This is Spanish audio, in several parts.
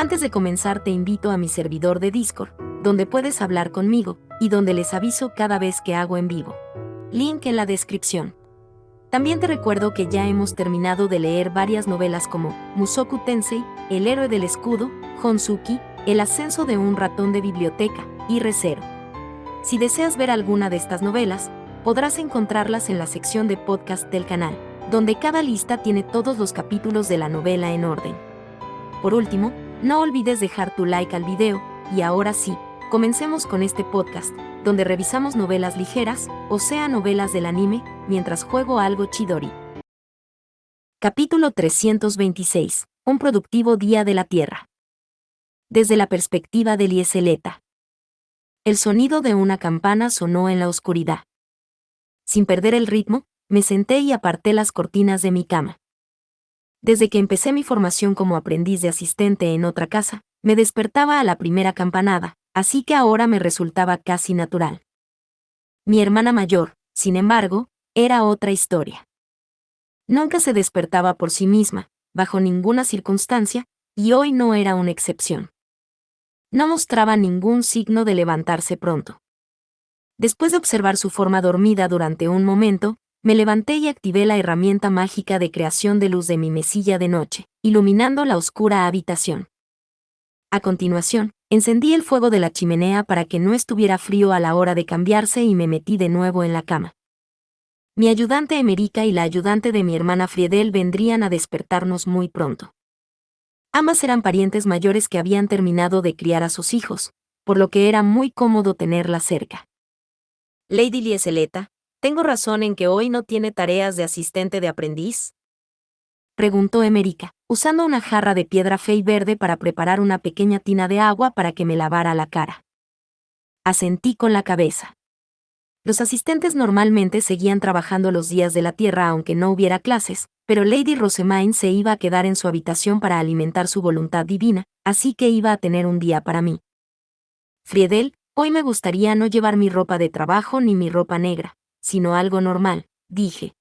Antes de comenzar te invito a mi servidor de Discord, donde puedes hablar conmigo, y donde les aviso cada vez que hago en vivo. Link en la descripción. También te recuerdo que ya hemos terminado de leer varias novelas como Mushoku Tensei, El héroe del escudo, Honsuki, El ascenso de un ratón de biblioteca, y Re:Zero. Si deseas ver alguna de estas novelas, podrás encontrarlas en la sección de podcast del canal, donde cada lista tiene todos los capítulos de la novela en orden. Por último, no olvides dejar tu like al video, y ahora sí, comencemos con este podcast, donde revisamos novelas ligeras, o sea novelas del anime, mientras juego algo Chidori. Capítulo 326. Un productivo día de la Tierra. Desde la perspectiva de Lieseleta. El sonido de una campana sonó en la oscuridad. Sin perder el ritmo, me senté y aparté las cortinas de mi cama. Desde que empecé mi formación como aprendiz de asistente en otra casa, me despertaba a la primera campanada, así que ahora me resultaba casi natural. Mi hermana mayor, sin embargo, era otra historia. Nunca se despertaba por sí misma, bajo ninguna circunstancia, y hoy no era una excepción. No mostraba ningún signo de levantarse pronto. Después de observar su forma dormida durante un momento, me levanté y activé la herramienta mágica de creación de luz de mi mesilla de noche, iluminando la oscura habitación. A continuación, encendí el fuego de la chimenea para que no estuviera frío a la hora de cambiarse y me metí de nuevo en la cama. Mi ayudante Emerica y la ayudante de mi hermana Friedel vendrían a despertarnos muy pronto. Ambas eran parientes mayores que habían terminado de criar a sus hijos, por lo que era muy cómodo tenerlas cerca. Lady Lieseleta, ¿tengo razón en que hoy no tiene tareas de asistente de aprendiz?, preguntó Emerica, usando una jarra de piedra fe y verde para preparar una pequeña tina de agua para que me lavara la cara. Asentí con la cabeza. Los asistentes normalmente seguían trabajando los días de la Tierra aunque no hubiera clases, pero Lady Rosemaine se iba a quedar en su habitación para alimentar su voluntad divina, así que iba a tener un día para mí. Friedel, hoy me gustaría no llevar mi ropa de trabajo ni mi ropa negra, sino algo normal, dije.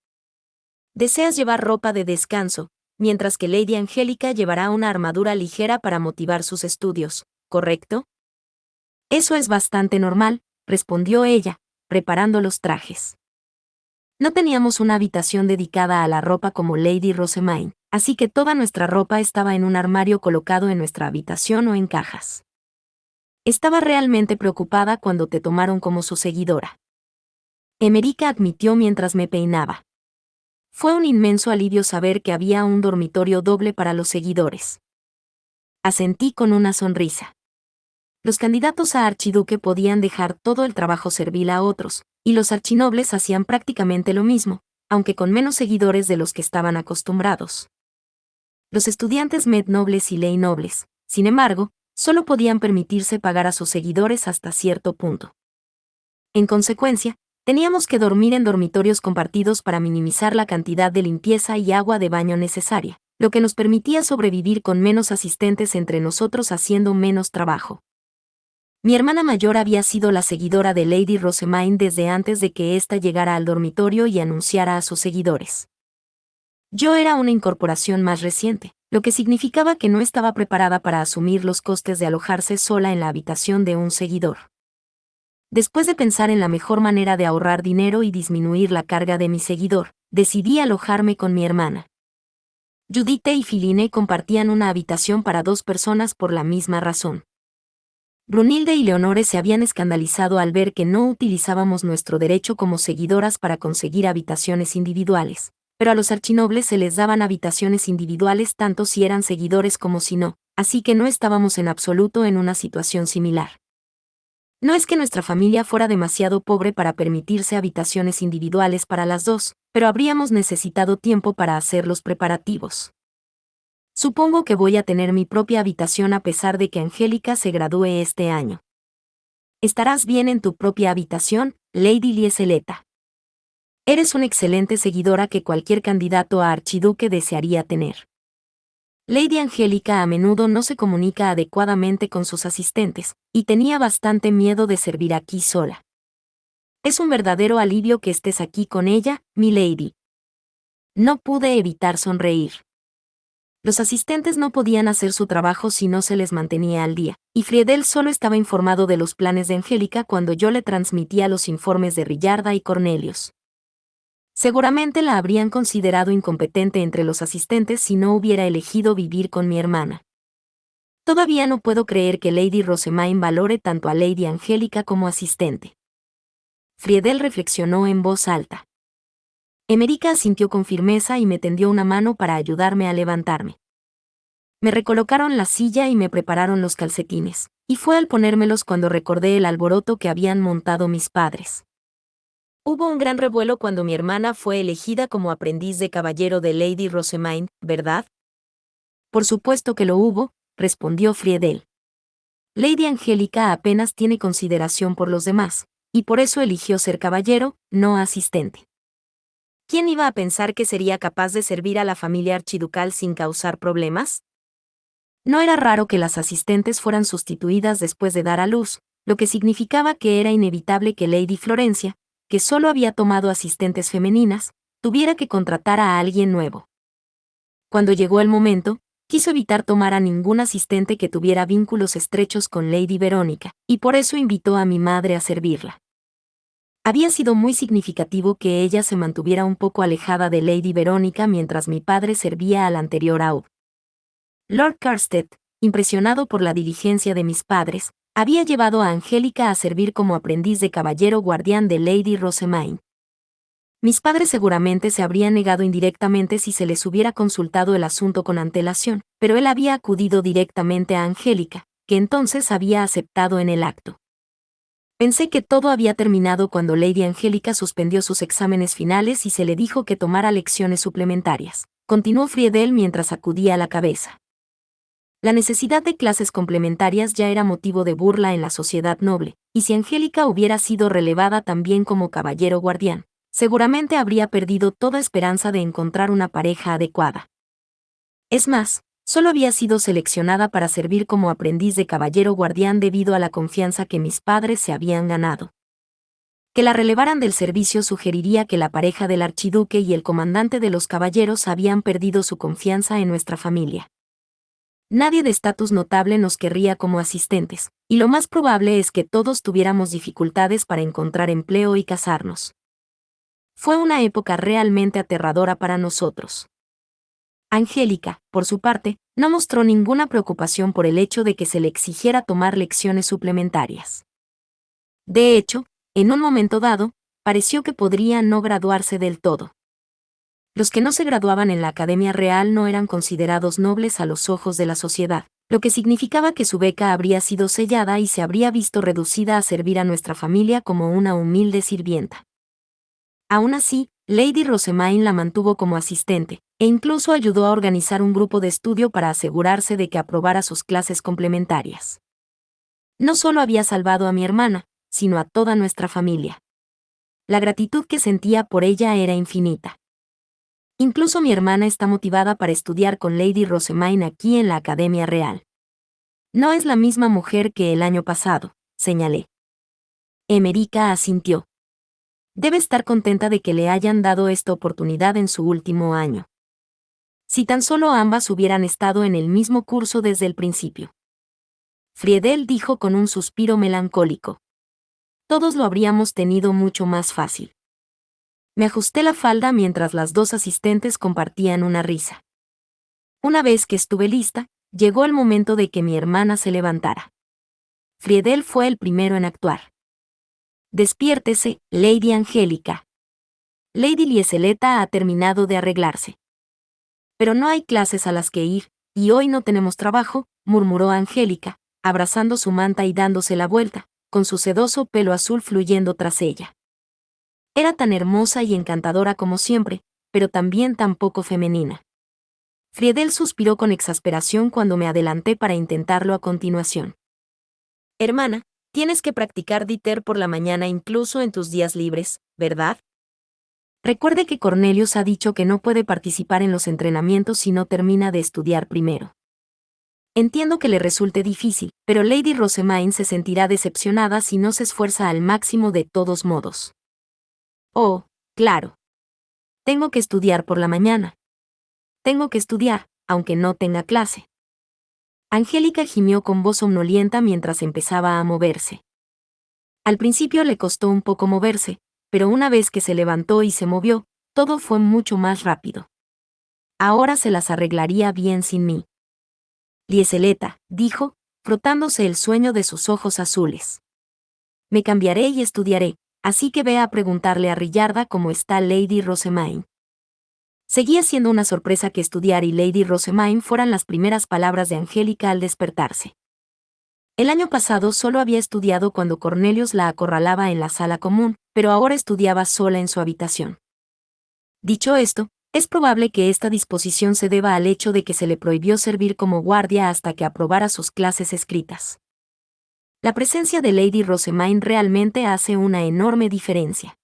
Deseas llevar ropa de descanso, mientras que Lady Angélica llevará una armadura ligera para motivar sus estudios, ¿correcto? Eso es bastante normal, respondió ella, preparando los trajes. No teníamos una habitación dedicada a la ropa como Lady Rosemaine, así que toda nuestra ropa estaba en un armario colocado en nuestra habitación o en cajas. Estaba realmente preocupada cuando te tomaron como su seguidora. Emerica admitió mientras me peinaba. Fue un inmenso alivio saber que había un dormitorio doble para los seguidores. Asentí con una sonrisa. Los candidatos a archiduque podían dejar todo el trabajo servil a otros, y los archinobles hacían prácticamente lo mismo, aunque con menos seguidores de los que estaban acostumbrados. Los estudiantes med nobles y ley nobles, sin embargo, solo podían permitirse pagar a sus seguidores hasta cierto punto. En consecuencia, teníamos que dormir en dormitorios compartidos para minimizar la cantidad de limpieza y agua de baño necesaria, lo que nos permitía sobrevivir con menos asistentes entre nosotros haciendo menos trabajo. Mi hermana mayor había sido la seguidora de Lady Rosemaine desde antes de que ésta llegara al dormitorio y anunciara a sus seguidores. Yo era una incorporación más reciente, lo que significaba que no estaba preparada para asumir los costes de alojarse sola en la habitación de un seguidor. Después de pensar en la mejor manera de ahorrar dinero y disminuir la carga de mi seguidor, decidí alojarme con mi hermana. Judith y Filine compartían una habitación para 2 personas por la misma razón. Brunilde y Leonore se habían escandalizado al ver que no utilizábamos nuestro derecho como seguidoras para conseguir habitaciones individuales, pero a los archinobles se les daban habitaciones individuales tanto si eran seguidores como si no, así que no estábamos en absoluto en una situación similar. No es que nuestra familia fuera demasiado pobre para permitirse habitaciones individuales para las dos, pero habríamos necesitado tiempo para hacer los preparativos. Supongo que voy a tener mi propia habitación a pesar de que Angélica se gradúe este año. Estarás bien en tu propia habitación, Lady Lieseleta. Eres una excelente seguidora que cualquier candidato a archiduque desearía tener. Lady Angélica a menudo no se comunica adecuadamente con sus asistentes, y tenía bastante miedo de servir aquí sola. Es un verdadero alivio que estés aquí con ella, mi lady. No pude evitar sonreír. Los asistentes no podían hacer su trabajo si no se les mantenía al día, y Friedel solo estaba informado de los planes de Angélica cuando yo le transmitía los informes de Rillarda y Cornelius. Seguramente la habrían considerado incompetente entre los asistentes si no hubiera elegido vivir con mi hermana. Todavía no puedo creer que Lady Rosemaine valore tanto a Lady Angélica como asistente. Friedel reflexionó en voz alta. Emerica asintió con firmeza y me tendió una mano para ayudarme a levantarme. Me recolocaron la silla y me prepararon los calcetines, y fue al ponérmelos cuando recordé el alboroto que habían montado mis padres. Hubo un gran revuelo cuando mi hermana fue elegida como aprendiz de caballero de Lady Rosemaine, ¿verdad? Por supuesto que lo hubo, respondió Friedel. Lady Angélica apenas tiene consideración por los demás, y por eso eligió ser caballero, no asistente. ¿Quién iba a pensar que sería capaz de servir a la familia archiducal sin causar problemas? No era raro que las asistentes fueran sustituidas después de dar a luz, lo que significaba que era inevitable que Lady Florencia, que solo había tomado asistentes femeninas, tuviera que contratar a alguien nuevo. Cuando llegó el momento, quiso evitar tomar a ningún asistente que tuviera vínculos estrechos con Lady Verónica, y por eso invitó a mi madre a servirla. Había sido muy significativo que ella se mantuviera un poco alejada de Lady Verónica mientras mi padre servía al anterior AUB. Lord Carstead, impresionado por la diligencia de mis padres, había llevado a Angélica a servir como aprendiz de caballero guardián de Lady Rosemaine. Mis padres seguramente se habrían negado indirectamente si se les hubiera consultado el asunto con antelación, pero él había acudido directamente a Angélica, que entonces había aceptado en el acto. Pensé que todo había terminado cuando Lady Angélica suspendió sus exámenes finales y se le dijo que tomara lecciones suplementarias. Continuó Friedel mientras sacudía la cabeza. La necesidad de clases complementarias ya era motivo de burla en la sociedad noble, y si Angélica hubiera sido relevada también como caballero guardián, seguramente habría perdido toda esperanza de encontrar una pareja adecuada. Es más, solo había sido seleccionada para servir como aprendiz de caballero guardián debido a la confianza que mis padres se habían ganado. Que la relevaran del servicio sugeriría que la pareja del archiduque y el comandante de los caballeros habían perdido su confianza en nuestra familia. Nadie de estatus notable nos querría como asistentes, y lo más probable es que todos tuviéramos dificultades para encontrar empleo y casarnos. Fue una época realmente aterradora para nosotros. Angélica, por su parte, no mostró ninguna preocupación por el hecho de que se le exigiera tomar lecciones suplementarias. De hecho, en un momento dado, pareció que podría no graduarse del todo. Los que no se graduaban en la Academia Real no eran considerados nobles a los ojos de la sociedad, lo que significaba que su beca habría sido sellada y se habría visto reducida a servir a nuestra familia como una humilde sirvienta. Aún así, Lady Rosemaine la mantuvo como asistente, e incluso ayudó a organizar un grupo de estudio para asegurarse de que aprobara sus clases complementarias. No solo había salvado a mi hermana, sino a toda nuestra familia. La gratitud que sentía por ella era infinita. Incluso mi hermana está motivada para estudiar con Lady Rosemaine aquí en la Academia Real. No es la misma mujer que el año pasado, señalé. Emerica asintió. Debe estar contenta de que le hayan dado esta oportunidad en su último año. Si tan solo ambas hubieran estado en el mismo curso desde el principio. Friedel dijo con un suspiro melancólico. Todos lo habríamos tenido mucho más fácil. Me ajusté la falda mientras las dos asistentes compartían una risa. Una vez que estuve lista, llegó el momento de que mi hermana se levantara. Friedel fue el primero en actuar. Despiértese, Lady Angélica. Lady Lieseleta ha terminado de arreglarse. Pero no hay clases a las que ir, y hoy no tenemos trabajo, murmuró Angélica, abrazando su manta y dándose la vuelta, con su sedoso pelo azul fluyendo tras ella. Era tan hermosa y encantadora como siempre, pero también tan poco femenina. Friedel suspiró con exasperación cuando me adelanté para intentarlo a continuación. Hermana, tienes que practicar Dieter por la mañana incluso en tus días libres, ¿verdad? Recuerde que Cornelius ha dicho que no puede participar en los entrenamientos si no termina de estudiar primero. Entiendo que le resulte difícil, pero Lady Rosemaine se sentirá decepcionada si no se esfuerza al máximo de todos modos. Oh, claro. Tengo que estudiar por la mañana. Tengo que estudiar, aunque no tenga clase. Angélica gimió con voz somnolienta mientras empezaba a moverse. Al principio le costó un poco moverse, pero una vez que se levantó y se movió, todo fue mucho más rápido. Ahora se las arreglaría bien sin mí. Lieseleta, dijo, frotándose el sueño de sus ojos azules. Me cambiaré y estudiaré, así que ve a preguntarle a Rillarda cómo está Lady Rosemaine. Seguía siendo una sorpresa que estudiar y Lady Rosemaine fueran las primeras palabras de Angélica al despertarse. El año pasado solo había estudiado cuando Cornelius la acorralaba en la sala común, pero ahora estudiaba sola en su habitación. Dicho esto, es probable que esta disposición se deba al hecho de que se le prohibió servir como guardia hasta que aprobara sus clases escritas. La presencia de Lady Rosemaine realmente hace una enorme diferencia.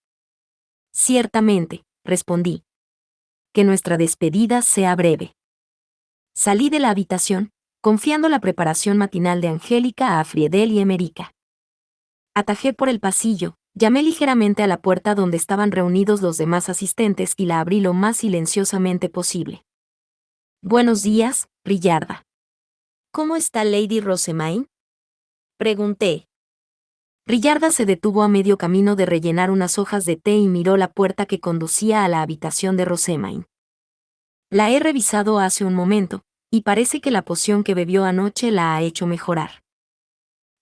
Ciertamente, respondí. Que nuestra despedida sea breve. Salí de la habitación, confiando la preparación matinal de Angélica a Friedel y Emerica. Atajé por el pasillo, llamé ligeramente a la puerta donde estaban reunidos los demás asistentes y la abrí lo más silenciosamente posible. Buenos días, Rillarda. ¿Cómo está Lady Rosemaine? Pregunté. Rillarda se detuvo a medio camino de rellenar unas hojas de té y miró la puerta que conducía a la habitación de Rosemaine. La he revisado hace un momento, y parece que la poción que bebió anoche la ha hecho mejorar.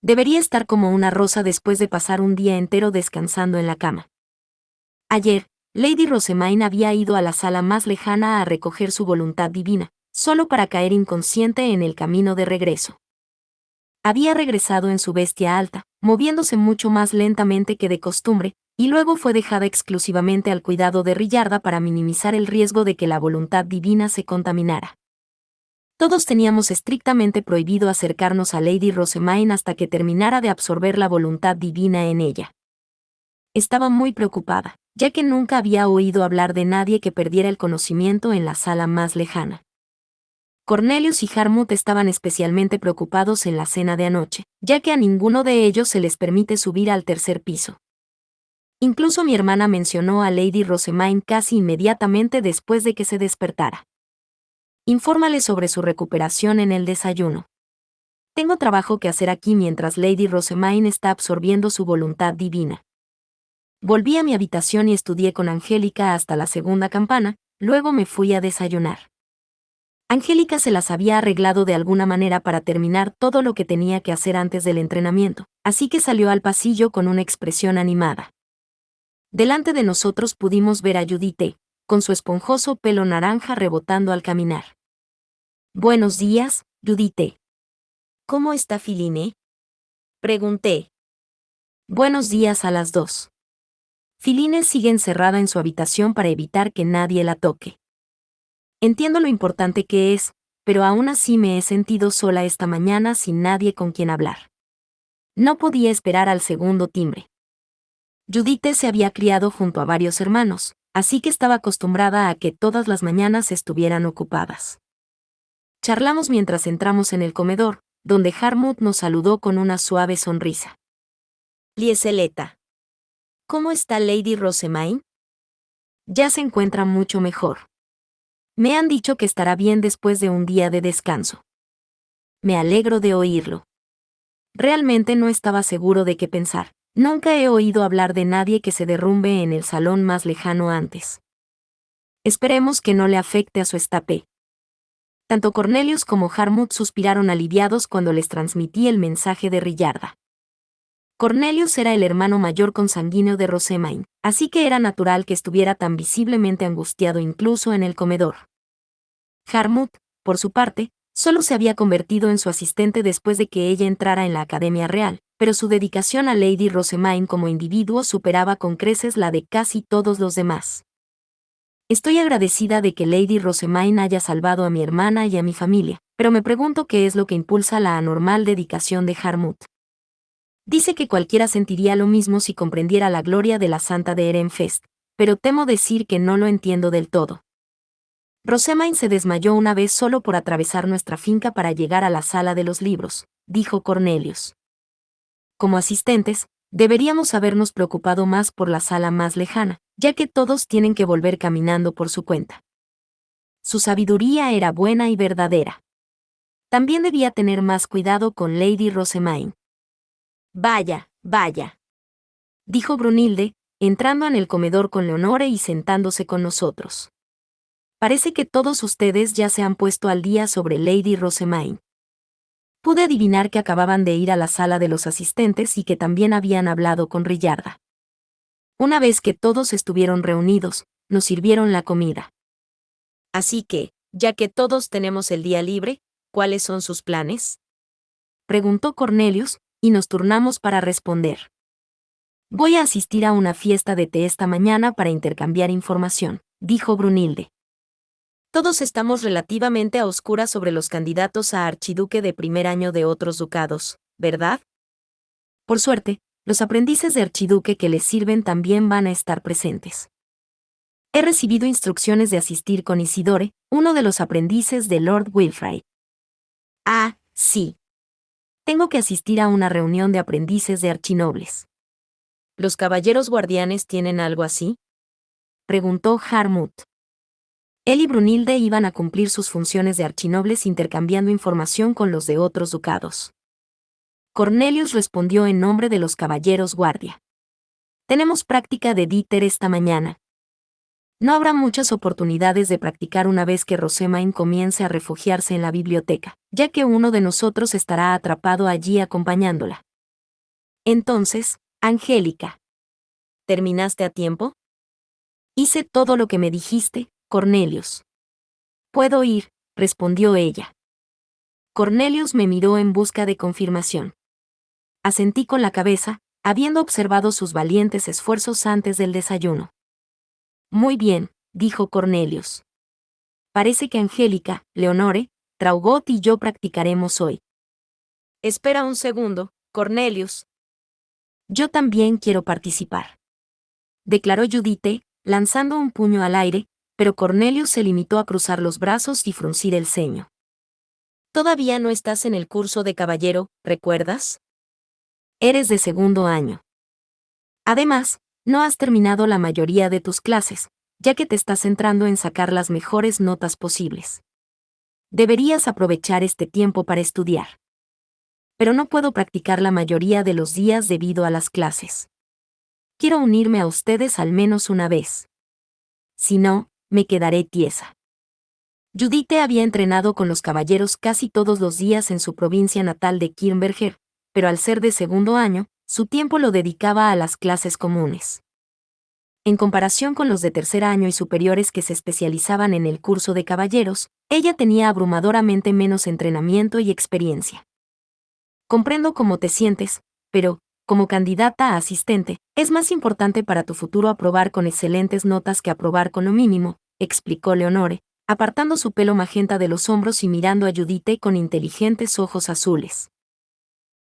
Debería estar como una rosa después de pasar un día entero descansando en la cama. Ayer, Lady Rosemaine había ido a la sala más lejana a recoger su voluntad divina, solo para caer inconsciente en el camino de regreso. Había regresado en su bestia alta, moviéndose mucho más lentamente que de costumbre, y luego fue dejada exclusivamente al cuidado de Rillarda para minimizar el riesgo de que la voluntad divina se contaminara. Todos teníamos estrictamente prohibido acercarnos a Lady Rosemaine hasta que terminara de absorber la voluntad divina en ella. Estaba muy preocupada, ya que nunca había oído hablar de nadie que perdiera el conocimiento en la sala más lejana. Cornelius y Harmut estaban especialmente preocupados en la cena de anoche, ya que a ninguno de ellos se les permite subir al tercer piso. Incluso mi hermana mencionó a Lady Rosemaine casi inmediatamente después de que se despertara. Infórmale sobre su recuperación en el desayuno. Tengo trabajo que hacer aquí mientras Lady Rosemaine está absorbiendo su voluntad divina. Volví a mi habitación y estudié con Angélica hasta la segunda campana, luego me fui a desayunar. Angélica se las había arreglado de alguna manera para terminar todo lo que tenía que hacer antes del entrenamiento, así que salió al pasillo con una expresión animada. Delante de nosotros pudimos ver a Judith, con su esponjoso pelo naranja rebotando al caminar. Buenos días, Judith. ¿Cómo está Filine? Pregunté. Buenos días a las dos. Filine sigue encerrada en su habitación para evitar que nadie la toque. Entiendo lo importante que es, pero aún así me he sentido sola esta mañana sin nadie con quien hablar. No podía esperar al segundo timbre. Judith se había criado junto a varios hermanos, así que estaba acostumbrada a que todas las mañanas estuvieran ocupadas. Charlamos mientras entramos en el comedor, donde Harmut nos saludó con una suave sonrisa. Lieseleta. ¿Cómo está Lady Rosemaine? Ya se encuentra mucho mejor. Me han dicho que estará bien después de un día de descanso. Me alegro de oírlo. Realmente no estaba seguro de qué pensar. Nunca he oído hablar de nadie que se derrumbe en el salón más lejano antes. Esperemos que no le afecte a su estape. Tanto Cornelius como Harmut suspiraron aliviados cuando les transmití el mensaje de Rillarda. Cornelius era el hermano mayor consanguíneo de Rosemaine, así que era natural que estuviera tan visiblemente angustiado incluso en el comedor. Harmut, por su parte, solo se había convertido en su asistente después de que ella entrara en la Academia Real, pero su dedicación a Lady Rosemaine como individuo superaba con creces la de casi todos los demás. Estoy agradecida de que Lady Rosemaine haya salvado a mi hermana y a mi familia, pero me pregunto qué es lo que impulsa la anormal dedicación de Harmut. Dice que cualquiera sentiría lo mismo si comprendiera la gloria de la Santa de Ehrenfest, pero temo decir que no lo entiendo del todo. Rosemaine se desmayó una vez solo por atravesar nuestra finca para llegar a la sala de los libros, dijo Cornelius. Como asistentes, deberíamos habernos preocupado más por la sala más lejana, ya que todos tienen que volver caminando por su cuenta. Su sabiduría era buena y verdadera. También debía tener más cuidado con Lady Rosemaine. Vaya, vaya, dijo Brunilde, entrando en el comedor con Leonore y sentándose con nosotros. Parece que todos ustedes ya se han puesto al día sobre Lady Rosemaine. Pude adivinar que acababan de ir a la sala de los asistentes y que también habían hablado con Rillarda. Una vez que todos estuvieron reunidos, nos sirvieron la comida. Así que, ya que todos tenemos el día libre, ¿cuáles son sus planes?, preguntó Cornelius, y nos turnamos para responder. Voy a asistir a una fiesta de té esta mañana para intercambiar información, dijo Brunilde. Todos estamos relativamente a oscuras sobre los candidatos a archiduque de primer año de otros ducados, ¿verdad? Por suerte, los aprendices de archiduque que les sirven también van a estar presentes. He recibido instrucciones de asistir con Isidore, uno de los aprendices de Lord Wilfrid. Ah, sí. Tengo que asistir a una reunión de aprendices de archinobles. ¿Los caballeros guardianes tienen algo así?, preguntó Harmut. Él y Brunilde iban a cumplir sus funciones de archinobles intercambiando información con los de otros ducados. Cornelius respondió en nombre de los caballeros guardia. Tenemos práctica de Dieter esta mañana. No habrá muchas oportunidades de practicar una vez que Rosemaine comience a refugiarse en la biblioteca, ya que uno de nosotros estará atrapado allí acompañándola. Entonces, Angélica, ¿terminaste a tiempo? Hice todo lo que me dijiste, Cornelius. Puedo ir, respondió ella. Cornelius me miró en busca de confirmación. Asentí con la cabeza, habiendo observado sus valientes esfuerzos antes del desayuno. Muy bien, dijo Cornelius. Parece que Angélica, Leonore, Traugot y yo practicaremos hoy. Espera un segundo, Cornelius. Yo también quiero participar, declaró Judith, lanzando un puño al aire, pero Cornelius se limitó a cruzar los brazos y fruncir el ceño. Todavía no estás en el curso de caballero, ¿recuerdas? Eres de segundo año. Además, no has terminado la mayoría de tus clases, ya que te estás centrando en sacar las mejores notas posibles. Deberías aprovechar este tiempo para estudiar. Pero no puedo practicar la mayoría de los días debido a las clases. Quiero unirme a ustedes al menos una vez. Si no, me quedaré tiesa. Judith había entrenado con los caballeros casi todos los días en su provincia natal de Kirnberger, pero al ser de segundo año, su tiempo lo dedicaba a las clases comunes. En comparación con los de tercer año y superiores que se especializaban en el curso de caballeros, ella tenía abrumadoramente menos entrenamiento y experiencia. Comprendo cómo te sientes, pero, como candidata a asistente, es más importante para tu futuro aprobar con excelentes notas que aprobar con lo mínimo, explicó Leonore, apartando su pelo magenta de los hombros y mirando a Judith con inteligentes ojos azules.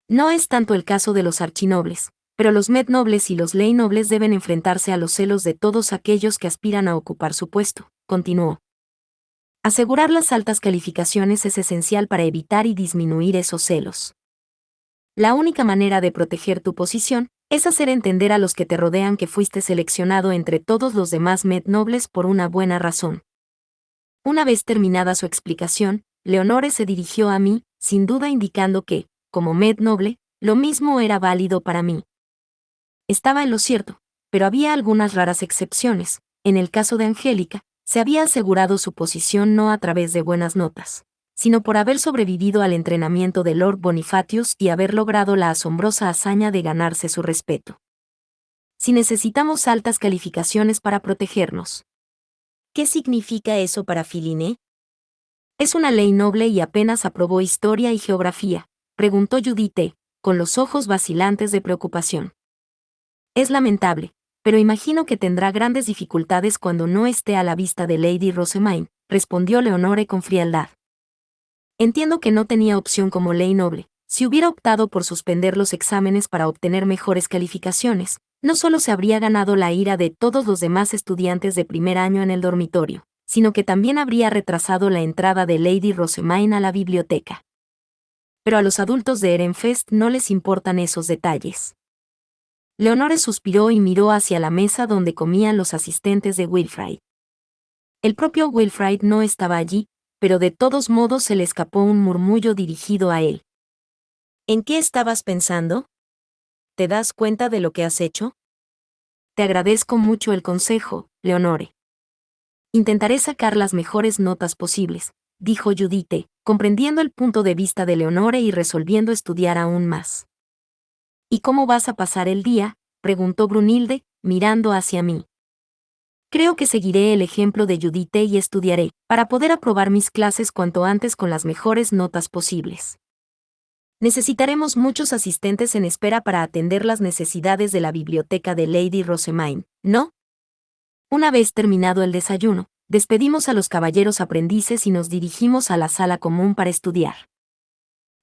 No es tanto el caso de los archinobles, pero los mednobles y los leynobles deben enfrentarse a los celos de todos aquellos que aspiran a ocupar su puesto, continuó. Asegurar las altas calificaciones es esencial para evitar y disminuir esos celos. La única manera de proteger tu posición es hacer entender a los que te rodean que fuiste seleccionado entre todos los demás mednobles por una buena razón. Una vez terminada su explicación, Leonore se dirigió a mí, sin duda indicando que, como mednoble, lo mismo era válido para mí. Estaba en lo cierto, pero había algunas raras excepciones. En el caso de Angélica, se había asegurado su posición no a través de buenas notas, sino por haber sobrevivido al entrenamiento de Lord Bonifatius y haber logrado la asombrosa hazaña de ganarse su respeto. Si necesitamos altas calificaciones para protegernos. ¿Qué significa eso para Philine? Es una ley noble y apenas aprobó historia y geografía, preguntó Judith, con los ojos vacilantes de preocupación. Es lamentable, pero imagino que tendrá grandes dificultades cuando no esté a la vista de Lady Rosemaine, respondió Leonore con frialdad. Entiendo que no tenía opción como ley noble. Si hubiera optado por suspender los exámenes para obtener mejores calificaciones, no solo se habría ganado la ira de todos los demás estudiantes de primer año en el dormitorio, sino que también habría retrasado la entrada de Lady Rosemaine a la biblioteca. Pero a los adultos de Ehrenfest no les importan esos detalles. Leonore suspiró y miró hacia la mesa donde comían los asistentes de Wilfrid. El propio Wilfrid no estaba allí, pero de todos modos se le escapó un murmullo dirigido a él. ¿En qué estabas pensando? ¿Te das cuenta de lo que has hecho? Te agradezco mucho el consejo, Leonore. Intentaré sacar las mejores notas posibles, dijo Judith, comprendiendo el punto de vista de Leonore y resolviendo estudiar aún más. ¿Y cómo vas a pasar el día?, preguntó Brunhilde, mirando hacia mí. Creo que seguiré el ejemplo de Judith y estudiaré, para poder aprobar mis clases cuanto antes con las mejores notas posibles. Necesitaremos muchos asistentes en espera para atender las necesidades de la biblioteca de Lady Rosamine, ¿no? Una vez terminado el desayuno, despedimos a los caballeros aprendices y nos dirigimos a la sala común para estudiar.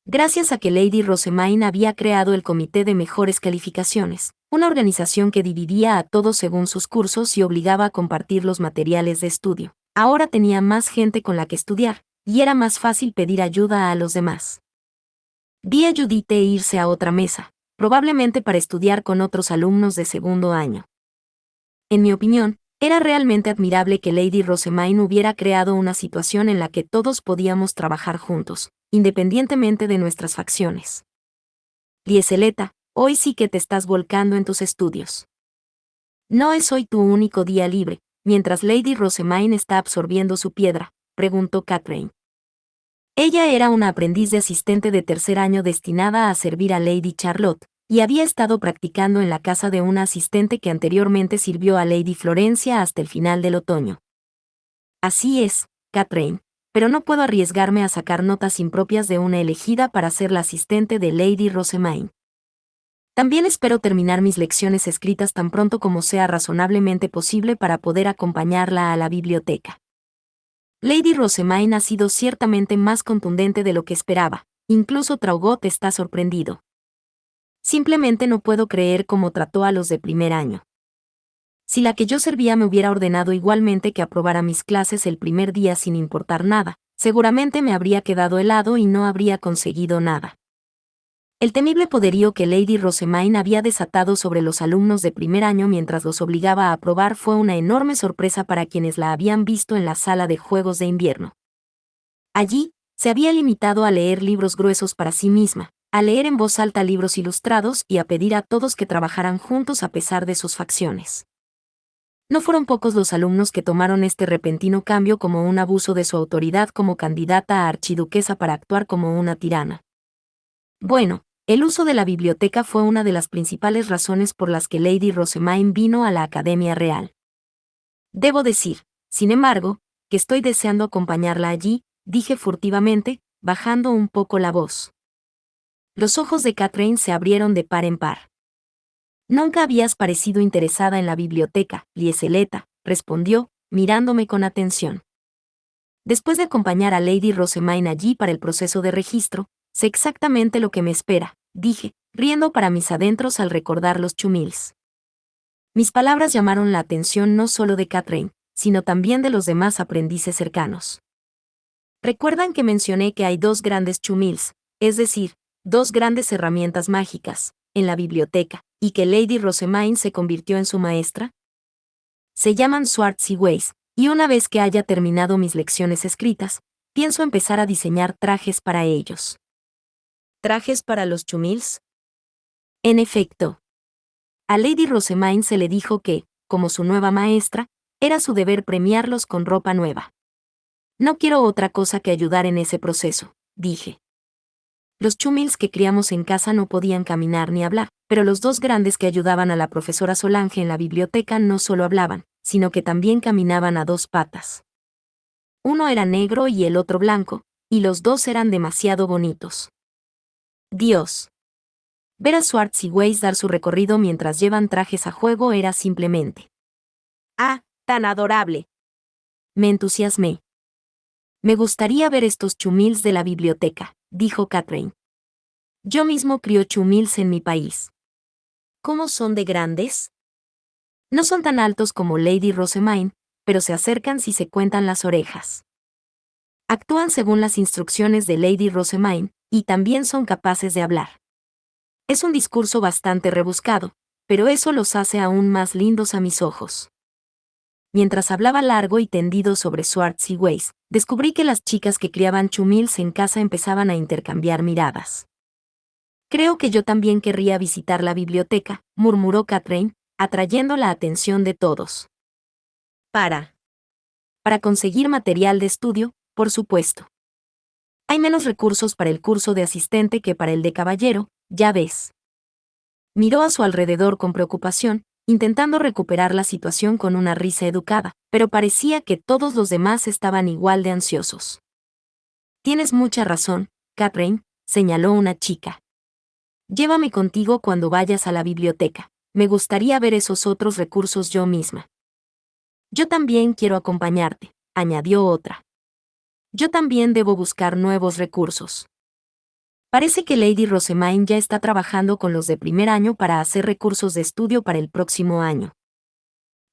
Gracias a que Lady Rosamine había creado el Comité de Mejores Calificaciones, una organización que dividía a todos según sus cursos y obligaba a compartir los materiales de estudio, ahora tenía más gente con la que estudiar, y era más fácil pedir ayuda a los demás. Vi a Judith irse a otra mesa, probablemente para estudiar con otros alumnos de segundo año. En mi opinión, era realmente admirable que Lady Rosamine hubiera creado una situación en la que todos podíamos trabajar juntos, independientemente de nuestras facciones. Lieseleta, hoy sí que te estás volcando en tus estudios. ¿No es hoy tu único día libre, mientras Lady Rosamine está absorbiendo su piedra?, preguntó Catherine. Ella era una aprendiz de asistente de tercer año destinada a servir a Lady Charlotte, y había estado practicando en la casa de una asistente que anteriormente sirvió a Lady Florencia hasta el final del otoño. Así es, Catherine, pero no puedo arriesgarme a sacar notas impropias de una elegida para ser la asistente de Lady Rosamine. También espero terminar mis lecciones escritas tan pronto como sea razonablemente posible para poder acompañarla a la biblioteca. Lady Rosamine ha sido ciertamente más contundente de lo que esperaba, incluso Traugot está sorprendido. Simplemente no puedo creer cómo trató a los de primer año. Si la que yo servía me hubiera ordenado igualmente que aprobara mis clases el primer día sin importar nada, seguramente me habría quedado helado y no habría conseguido nada. El temible poderío que Lady Rosamine había desatado sobre los alumnos de primer año mientras los obligaba a aprobar fue una enorme sorpresa para quienes la habían visto en la sala de juegos de invierno. Allí, se había limitado a leer libros gruesos para sí misma, a leer en voz alta libros ilustrados y a pedir a todos que trabajaran juntos a pesar de sus facciones. No fueron pocos los alumnos que tomaron este repentino cambio como un abuso de su autoridad como candidata a archiduquesa para actuar como una tirana. Bueno, el uso de la biblioteca fue una de las principales razones por las que Lady Rosamine vino a la Academia Real. Debo decir, sin embargo, que estoy deseando acompañarla allí, dije furtivamente, bajando un poco la voz. Los ojos de Catherine se abrieron de par en par. Nunca habías parecido interesada en la biblioteca, Lieseleta, respondió, mirándome con atención. Después de acompañar a Lady Rosamine allí para el proceso de registro, sé exactamente lo que me espera, dije, riendo para mis adentros al recordar los chumils. Mis palabras llamaron la atención no solo de Catherine, sino también de los demás aprendices cercanos. Recuerdan que mencioné que hay dos grandes chumils, es decir, dos grandes herramientas mágicas, en la biblioteca, y que Lady Rosamine se convirtió en su maestra. Se llaman Swords y Ways, y una vez que haya terminado mis lecciones escritas, pienso empezar a diseñar trajes para ellos. ¿Trajes para los chumils? En efecto. A Lady Rosamine se le dijo que, como su nueva maestra, era su deber premiarlos con ropa nueva. No quiero otra cosa que ayudar en ese proceso, dije. Los chumils que criamos en casa no podían caminar ni hablar, pero los dos grandes que ayudaban a la profesora Solange en la biblioteca no solo hablaban, sino que también caminaban a dos patas. Uno era negro y el otro blanco, y los dos eran demasiado bonitos. Dios. Ver a Swords y Ways dar su recorrido mientras llevan trajes a juego era simplemente. ¡Ah, tan adorable! Me entusiasmé. Me gustaría ver estos chumils de la biblioteca, dijo Catherine. Yo mismo crio chumils en mi país. ¿Cómo son de grandes? No son tan altos como Lady Rosamine, pero se acercan si se cuentan las orejas. Actúan según las instrucciones de Lady Rosamine, y también son capaces de hablar. Es un discurso bastante rebuscado, pero eso los hace aún más lindos a mis ojos. Mientras hablaba largo y tendido sobre Swartz y Weiss, descubrí que las chicas que criaban chumils en casa empezaban a intercambiar miradas. Creo que yo también querría visitar la biblioteca, murmuró Catherine, atrayendo la atención de todos. Para conseguir material de estudio, por supuesto. Hay menos recursos para el curso de asistente que para el de caballero, ya ves. Miró a su alrededor con preocupación, intentando recuperar la situación con una risa educada, pero parecía que todos los demás estaban igual de ansiosos. Tienes mucha razón, Catherine, señaló una chica. Llévame contigo cuando vayas a la biblioteca. Me gustaría ver esos otros recursos yo misma. Yo también quiero acompañarte, añadió otra. Yo también debo buscar nuevos recursos. Parece que Lady Rosemaine ya está trabajando con los de primer año para hacer recursos de estudio para el próximo año.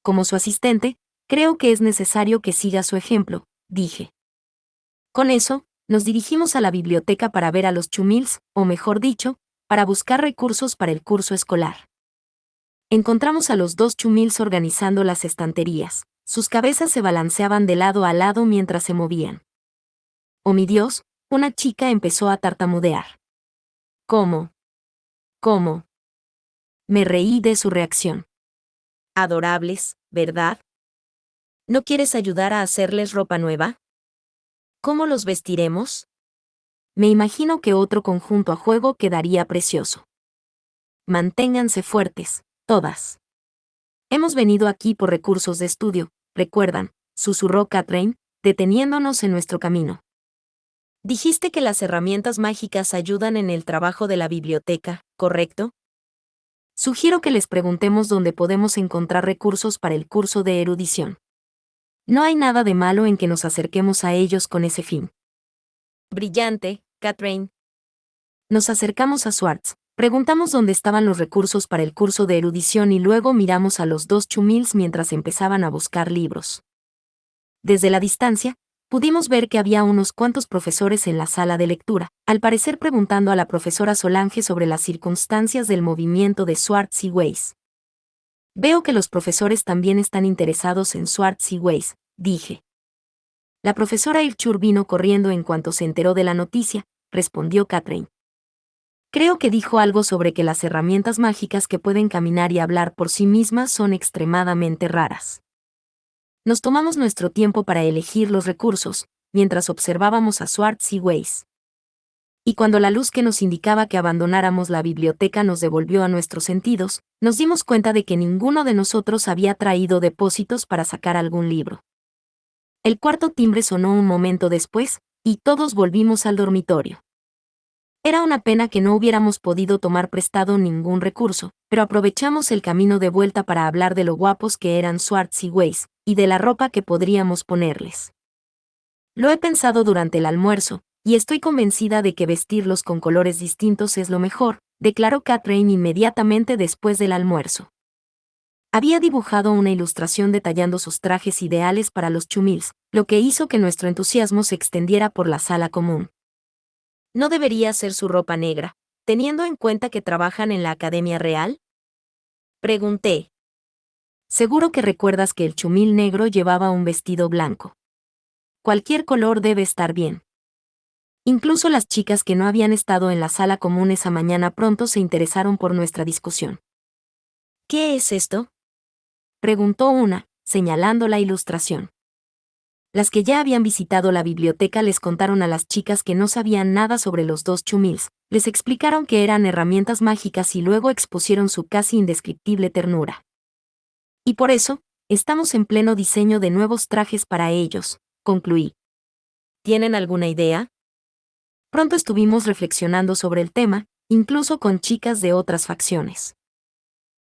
Como su asistente, creo que es necesario que siga su ejemplo, dije. Con eso, nos dirigimos a la biblioteca para ver a los chumils, o mejor dicho, para buscar recursos para el curso escolar. Encontramos a los dos chumils organizando las estanterías. Sus cabezas se balanceaban de lado a lado mientras se movían. ¡Oh mi Dios! Una chica empezó a tartamudear. ¿Cómo? ¿Cómo? Me reí de su reacción. Adorables, ¿verdad? ¿No quieres ayudar a hacerles ropa nueva? ¿Cómo los vestiremos? Me imagino que otro conjunto a juego quedaría precioso. Manténganse fuertes, todas. Hemos venido aquí por recursos de estudio, recuerdan, susurró Catherine, deteniéndonos en nuestro camino. Dijiste que las herramientas mágicas ayudan en el trabajo de la biblioteca, ¿correcto? Sugiero que les preguntemos dónde podemos encontrar recursos para el curso de erudición. No hay nada de malo en que nos acerquemos a ellos con ese fin. Brillante, Catherine. Nos acercamos a Swartz, preguntamos dónde estaban los recursos para el curso de erudición y luego miramos a los dos chumils mientras empezaban a buscar libros. Desde la distancia, pudimos ver que había unos cuantos profesores en la sala de lectura, al parecer preguntando a la profesora Solange sobre las circunstancias del movimiento de Swartz y Weiss. Veo que los profesores también están interesados en Swartz y Weiss, dije. La profesora Irchur vino corriendo en cuanto se enteró de la noticia, respondió Catherine. Creo que dijo algo sobre que las herramientas mágicas que pueden caminar y hablar por sí mismas son extremadamente raras. Nos tomamos nuestro tiempo para elegir los recursos, mientras observábamos a Swartz y Weiss. Y cuando la luz que nos indicaba que abandonáramos la biblioteca nos devolvió a nuestros sentidos, nos dimos cuenta de que ninguno de nosotros había traído depósitos para sacar algún libro. El cuarto timbre sonó un momento después, y todos volvimos al dormitorio. Era una pena que no hubiéramos podido tomar prestado ningún recurso, pero aprovechamos el camino de vuelta para hablar de lo guapos que eran Swartz y Weiss, y de la ropa que podríamos ponerles. Lo he pensado durante el almuerzo, y estoy convencida de que vestirlos con colores distintos es lo mejor, declaró Catherine inmediatamente después del almuerzo. Había dibujado una ilustración detallando sus trajes ideales para los chumils, lo que hizo que nuestro entusiasmo se extendiera por la sala común. ¿No debería ser su ropa negra, teniendo en cuenta que trabajan en la Academia Real? Pregunté. Seguro que recuerdas que el chumil negro llevaba un vestido blanco. Cualquier color debe estar bien. Incluso las chicas que no habían estado en la sala común esa mañana pronto se interesaron por nuestra discusión. ¿Qué es esto?, preguntó una, señalando la ilustración. Las que ya habían visitado la biblioteca les contaron a las chicas que no sabían nada sobre los dos chumils, les explicaron que eran herramientas mágicas y luego expusieron su casi indescriptible ternura. Y por eso, estamos en pleno diseño de nuevos trajes para ellos, concluí. ¿Tienen alguna idea? Pronto estuvimos reflexionando sobre el tema, incluso con chicas de otras facciones.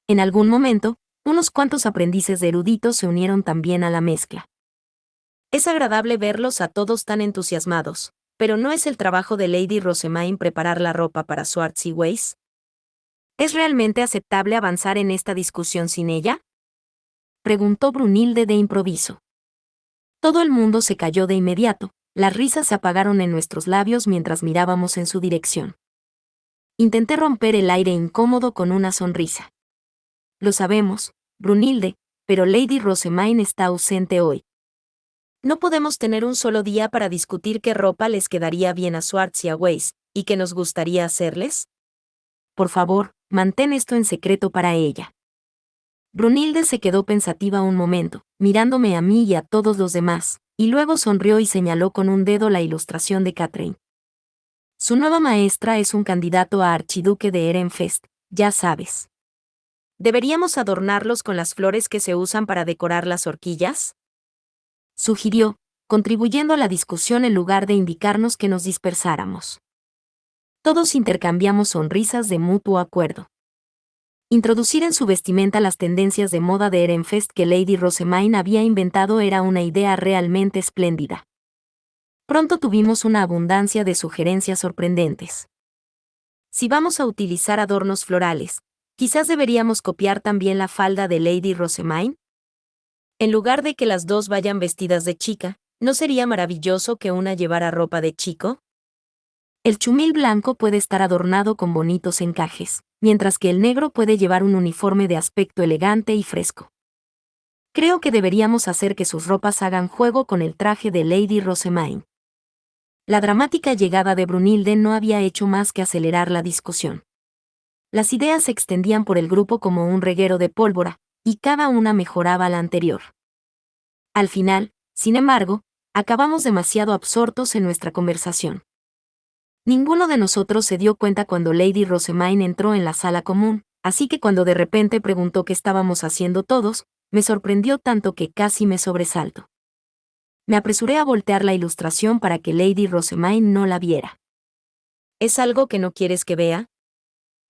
En algún momento, unos cuantos aprendices de eruditos se unieron también a la mezcla. Es agradable verlos a todos tan entusiasmados, pero ¿no es el trabajo de Lady Rosemaine preparar la ropa para Swartz y Weiss? ¿Es realmente aceptable avanzar en esta discusión sin ella?, preguntó Brunilde de improviso. Todo el mundo se calló de inmediato, las risas se apagaron en nuestros labios mientras mirábamos en su dirección. Intenté romper el aire incómodo con una sonrisa. Lo sabemos, Brunilde, pero Lady Rosamine está ausente hoy. ¿No podemos tener un solo día para discutir qué ropa les quedaría bien a Swartz y a Weiss, y qué nos gustaría hacerles? Por favor, mantén esto en secreto para ella. Brunilde se quedó pensativa un momento, mirándome a mí y a todos los demás, y luego sonrió y señaló con un dedo la ilustración de Catherine. Su nueva maestra es un candidato a archiduque de Ehrenfest, ya sabes. ¿Deberíamos adornarlos con las flores que se usan para decorar las horquillas?, sugirió, contribuyendo a la discusión en lugar de indicarnos que nos dispersáramos. Todos intercambiamos sonrisas de mutuo acuerdo. Introducir en su vestimenta las tendencias de moda de Ehrenfest que Lady Rosamine había inventado era una idea realmente espléndida. Pronto tuvimos una abundancia de sugerencias sorprendentes. Si vamos a utilizar adornos florales, quizás deberíamos copiar también la falda de Lady Rosamine. En lugar de que las dos vayan vestidas de chica, ¿no sería maravilloso que una llevara ropa de chico? El chumil blanco puede estar adornado con bonitos encajes, mientras que el negro puede llevar un uniforme de aspecto elegante y fresco. Creo que deberíamos hacer que sus ropas hagan juego con el traje de Lady Rosamine. La dramática llegada de Brunilde no había hecho más que acelerar la discusión. Las ideas se extendían por el grupo como un reguero de pólvora, y cada una mejoraba a la anterior. Al final, sin embargo, acabamos demasiado absortos en nuestra conversación. Ninguno de nosotros se dio cuenta cuando Lady Rosamine entró en la sala común, así que cuando de repente preguntó qué estábamos haciendo todos, me sorprendió tanto que casi me sobresalto. Me apresuré a voltear la ilustración para que Lady Rosamine no la viera. ¿Es algo que no quieres que vea?,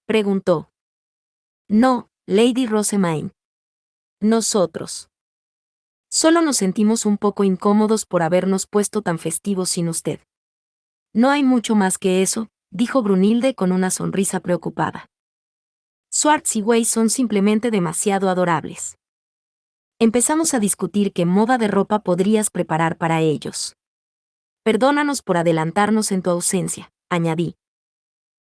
preguntó. No, Lady Rosamine. Nosotros. Solo nos sentimos un poco incómodos por habernos puesto tan festivos sin usted. No hay mucho más que eso, dijo Brunilde con una sonrisa preocupada. Swartz y Weiss son simplemente demasiado adorables. Empezamos a discutir qué moda de ropa podrías preparar para ellos. Perdónanos por adelantarnos en tu ausencia, añadí.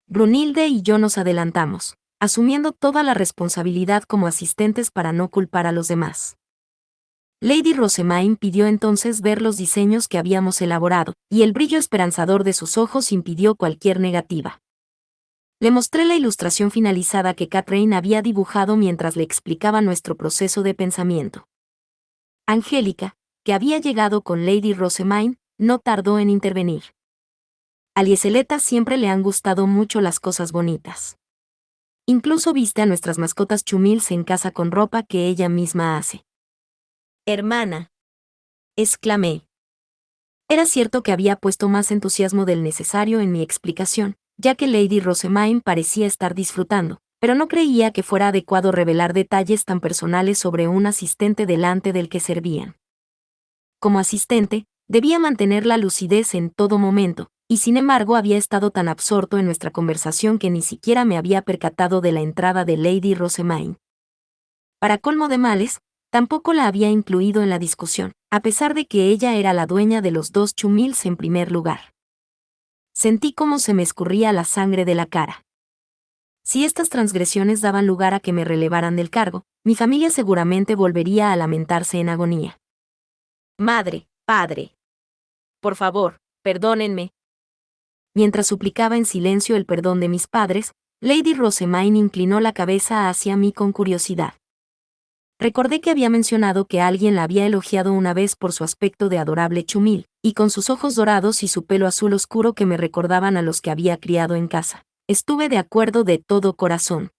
Brunilde y yo nos adelantamos, asumiendo toda la responsabilidad como asistentes para no culpar a los demás. Lady Rosamine pidió entonces ver los diseños que habíamos elaborado, y el brillo esperanzador de sus ojos impidió cualquier negativa. Le mostré la ilustración finalizada que Catherine había dibujado mientras le explicaba nuestro proceso de pensamiento. Angélica, que había llegado con Lady Rosamine, no tardó en intervenir. A Lieseleta siempre le han gustado mucho las cosas bonitas. Incluso viste a nuestras mascotas chumils en casa con ropa que ella misma hace. Hermana, exclamé. Era cierto que había puesto más entusiasmo del necesario en mi explicación, ya que Lady Rosamine parecía estar disfrutando, pero no creía que fuera adecuado revelar detalles tan personales sobre un asistente delante del que servían. Como asistente, debía mantener la lucidez en todo momento, y sin embargo había estado tan absorto en nuestra conversación que ni siquiera me había percatado de la entrada de Lady Rosamine. Para colmo de males, tampoco la había incluido en la discusión, a pesar de que ella era la dueña de los dos chumils en primer lugar. Sentí cómo se me escurría la sangre de la cara. Si estas transgresiones daban lugar a que me relevaran del cargo, mi familia seguramente volvería a lamentarse en agonía. Madre, padre. Por favor, perdónenme. Mientras suplicaba en silencio el perdón de mis padres, Lady Rosamine inclinó la cabeza hacia mí con curiosidad. Recordé que había mencionado que alguien la había elogiado una vez por su aspecto de adorable chumil, y con sus ojos dorados y su pelo azul oscuro que me recordaban a los que había criado en casa. Estuve de acuerdo de todo corazón.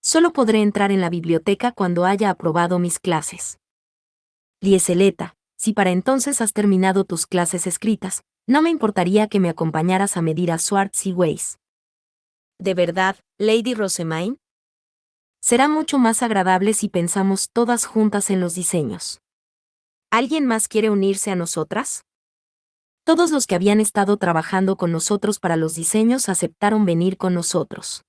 Solo podré entrar en la biblioteca cuando haya aprobado mis clases. Lieseleta, si para entonces has terminado tus clases escritas, no me importaría que me acompañaras a medir a Swartz y Weiss. ¿De verdad, Lady Rosamine? Será mucho más agradable si pensamos todas juntas en los diseños. ¿Alguien más quiere unirse a nosotras? Todos los que habían estado trabajando con nosotros para los diseños aceptaron venir con nosotros.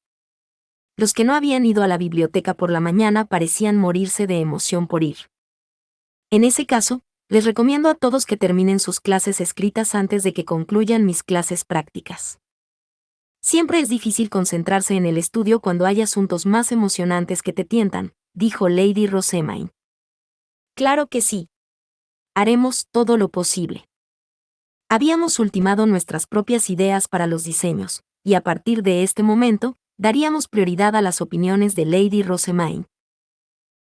Los que no habían ido a la biblioteca por la mañana parecían morirse de emoción por ir. En ese caso, les recomiendo a todos que terminen sus clases escritas antes de que concluyan mis clases prácticas. Siempre es difícil concentrarse en el estudio cuando hay asuntos más emocionantes que te tientan, dijo Lady Rosamine. Claro que sí. Haremos todo lo posible. Habíamos ultimado nuestras propias ideas para los diseños, y a partir de este momento, daríamos prioridad a las opiniones de Lady Rosemaine.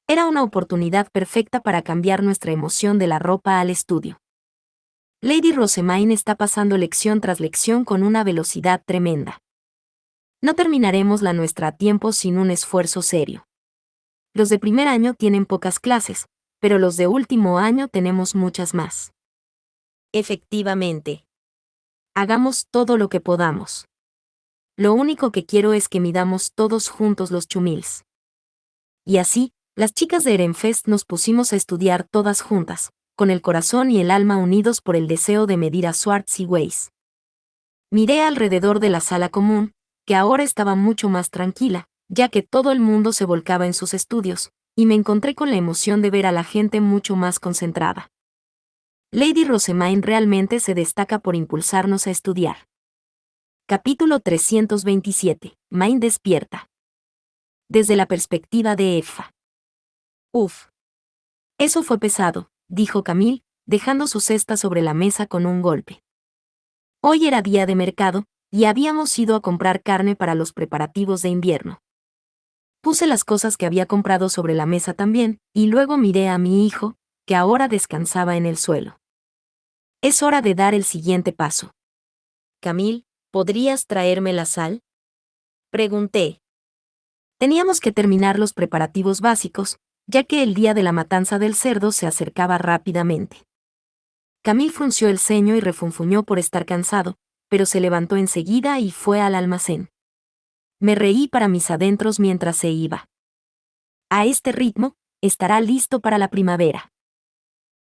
Era una oportunidad perfecta para cambiar nuestra emoción de la ropa al estudio. Lady Rosemaine está pasando lección tras lección con una velocidad tremenda. No terminaremos la nuestra a tiempo sin un esfuerzo serio. Los de primer año tienen pocas clases, pero los de último año tenemos muchas más. Efectivamente. Hagamos todo lo que podamos. Lo único que quiero es que midamos todos juntos los chumils. Y así, las chicas de Erenfest nos pusimos a estudiar todas juntas, con el corazón y el alma unidos por el deseo de medir a Swartz y Weiss. Miré alrededor de la sala común, que ahora estaba mucho más tranquila, ya que todo el mundo se volcaba en sus estudios, y me encontré con la emoción de ver a la gente mucho más concentrada. Lady Rosemaine realmente se destaca por impulsarnos a estudiar. Capítulo 327. Main despierta. Desde la perspectiva de Effa. Uf. Eso fue pesado, dijo Camille, dejando su cesta sobre la mesa con un golpe. Hoy era día de mercado, y habíamos ido a comprar carne para los preparativos de invierno. Puse las cosas que había comprado sobre la mesa también, y luego miré a mi hijo, que ahora descansaba en el suelo. Es hora de dar el siguiente paso. Camille, ¿podrías traerme la sal? Pregunté. Teníamos que terminar los preparativos básicos, ya que el día de la matanza del cerdo se acercaba rápidamente. Camille frunció el ceño y refunfuñó por estar cansado, pero se levantó enseguida y fue al almacén. Me reí para mis adentros mientras se iba. A este ritmo, estará listo para la primavera.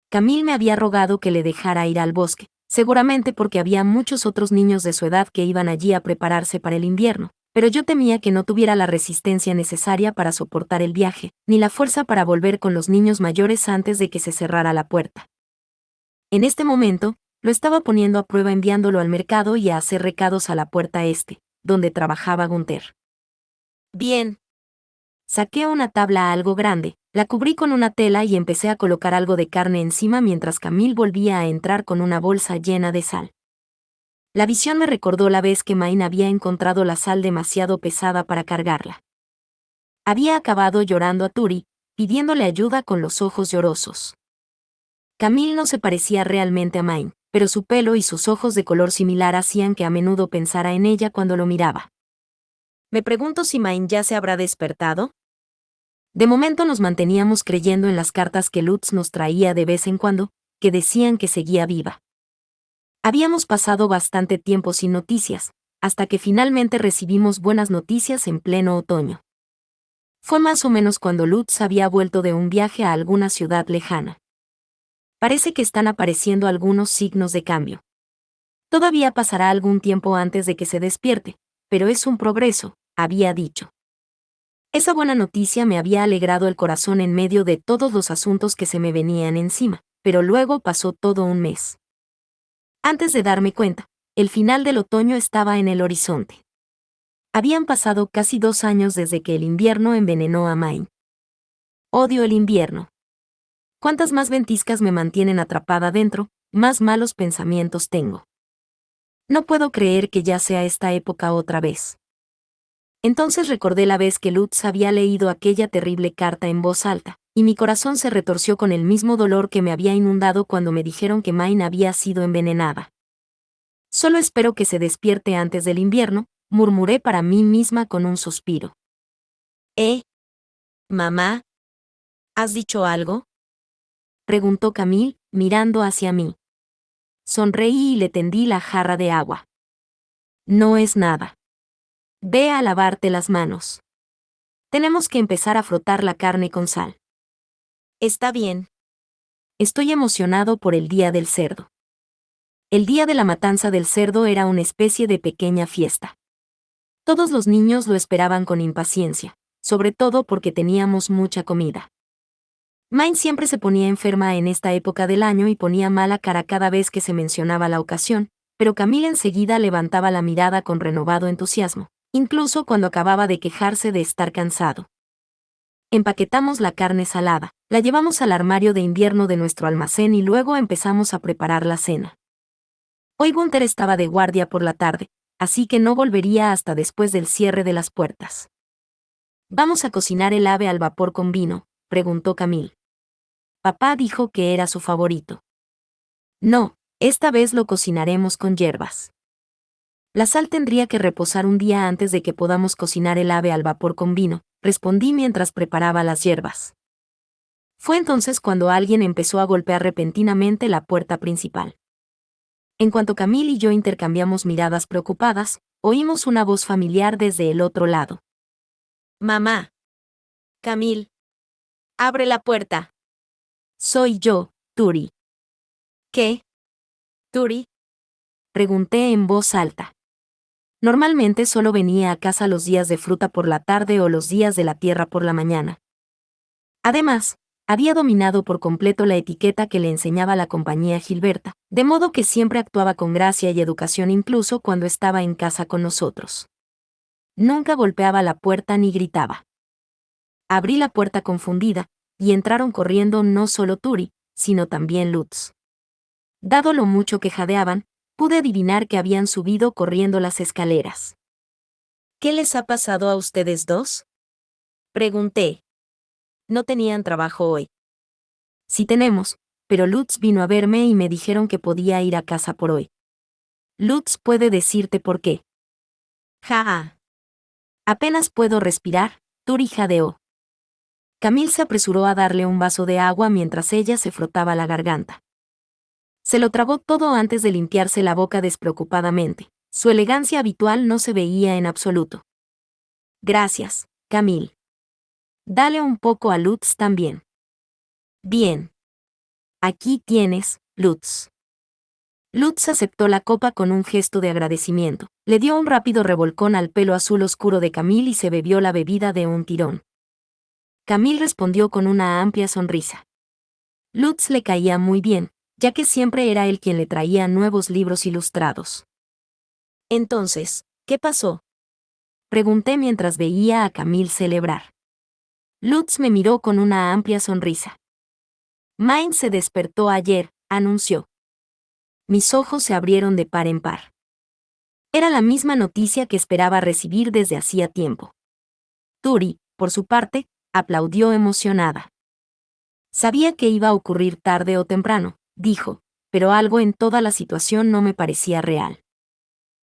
Camille me había rogado que le dejara ir al bosque, seguramente porque había muchos otros niños de su edad que iban allí a prepararse para el invierno, pero yo temía que no tuviera la resistencia necesaria para soportar el viaje, ni la fuerza para volver con los niños mayores antes de que se cerrara la puerta. En este momento, lo estaba poniendo a prueba enviándolo al mercado y a hacer recados a la puerta este, donde trabajaba Gunther. Bien. Saqué una tabla algo grande, la cubrí con una tela y empecé a colocar algo de carne encima mientras Camille volvía a entrar con una bolsa llena de sal. La visión me recordó la vez que Main había encontrado la sal demasiado pesada para cargarla. Había acabado llorando a Turi, pidiéndole ayuda con los ojos llorosos. Camille no se parecía realmente a Main, pero su pelo y sus ojos de color similar hacían que a menudo pensara en ella cuando lo miraba. Me pregunto si Main ya se habrá despertado. De momento nos manteníamos creyendo en las cartas que Lutz nos traía de vez en cuando, que decían que seguía viva. Habíamos pasado bastante tiempo sin noticias, hasta que finalmente recibimos buenas noticias en pleno otoño. Fue más o menos cuando Lutz había vuelto de un viaje a alguna ciudad lejana. Parece que están apareciendo algunos signos de cambio. Todavía pasará algún tiempo antes de que se despierte, pero es un progreso, había dicho. Esa buena noticia me había alegrado el corazón en medio de todos los asuntos que se me venían encima, pero luego pasó todo un mes. Antes de darme cuenta, el final del otoño estaba en el horizonte. Habían pasado casi 2 años desde que el invierno envenenó a Main. Odio el invierno. Cuantas más ventiscas me mantienen atrapada dentro, más malos pensamientos tengo. No puedo creer que ya sea esta época otra vez. Entonces recordé la vez que Lutz había leído aquella terrible carta en voz alta, y mi corazón se retorció con el mismo dolor que me había inundado cuando me dijeron que Main había sido envenenada. Solo espero que se despierte antes del invierno, murmuré para mí misma con un suspiro. Mamá, ¿has dicho algo? Preguntó Camille, mirando hacia mí. Sonreí y le tendí la jarra de agua. No es nada. Ve a lavarte las manos. Tenemos que empezar a frotar la carne con sal. Está bien. Estoy emocionado por el día del cerdo. El día de la matanza del cerdo era una especie de pequeña fiesta. Todos los niños lo esperaban con impaciencia, sobre todo porque teníamos mucha comida. Main siempre se ponía enferma en esta época del año y ponía mala cara cada vez que se mencionaba la ocasión, pero Camille enseguida levantaba la mirada con renovado entusiasmo, incluso cuando acababa de quejarse de estar cansado. Empaquetamos la carne salada, La llevamos al armario de invierno de nuestro almacén y luego empezamos a preparar la cena. Hoy Gunther estaba de guardia por la tarde, así que no volvería hasta después del cierre de las puertas. ¿Vamos a cocinar el ave al vapor con vino?, preguntó Camille. Papá dijo que era su favorito. No, esta vez lo cocinaremos con hierbas. La sal tendría que reposar un día antes de que podamos cocinar el ave al vapor con vino, respondí mientras preparaba las hierbas. Fue entonces cuando alguien empezó a golpear repentinamente la puerta principal. En cuanto Camille y yo intercambiamos miradas preocupadas, oímos una voz familiar desde el otro lado. Mamá. Camille. Abre la puerta. Soy yo, Turi. ¿Qué? Turi. Pregunté en voz alta. Normalmente solo venía a casa los días de fruta por la tarde o los días de la tierra por la mañana. Además, había dominado por completo la etiqueta que le enseñaba la compañía Gilberta, de modo que siempre actuaba con gracia y educación incluso cuando estaba en casa con nosotros. Nunca golpeaba la puerta ni gritaba. Abrí la puerta confundida, y entraron corriendo no solo Turi, sino también Lutz. Dado lo mucho que jadeaban, pude adivinar que habían subido corriendo las escaleras. ¿Qué les ha pasado a ustedes dos?, pregunté. No tenían trabajo hoy. Sí tenemos, pero Lutz vino a verme y me dijeron que podía ir a casa por hoy. Lutz puede decirte por qué. Ja. Apenas puedo respirar, Turi jadeó. Camille se apresuró a darle un vaso de agua mientras ella se frotaba la garganta. Se lo tragó todo antes de limpiarse la boca despreocupadamente. Su elegancia habitual no se veía en absoluto. Gracias, Camille. Dale un poco a Lutz también. Bien. Aquí tienes, Lutz. Lutz aceptó la copa con un gesto de agradecimiento, le dio un rápido revolcón al pelo azul oscuro de Camille y se bebió la bebida de un tirón. Camille respondió con una amplia sonrisa. Lutz le caía muy bien, ya que siempre era él quien le traía nuevos libros ilustrados. Entonces, ¿qué pasó?, pregunté mientras veía a Camille celebrar. Lutz me miró con una amplia sonrisa. Main se despertó ayer, anunció. Mis ojos se abrieron de par en par. Era la misma noticia que esperaba recibir desde hacía tiempo. Turi, por su parte, aplaudió emocionada. Sabía que iba a ocurrir tarde o temprano, dijo, pero algo en toda la situación no me parecía real.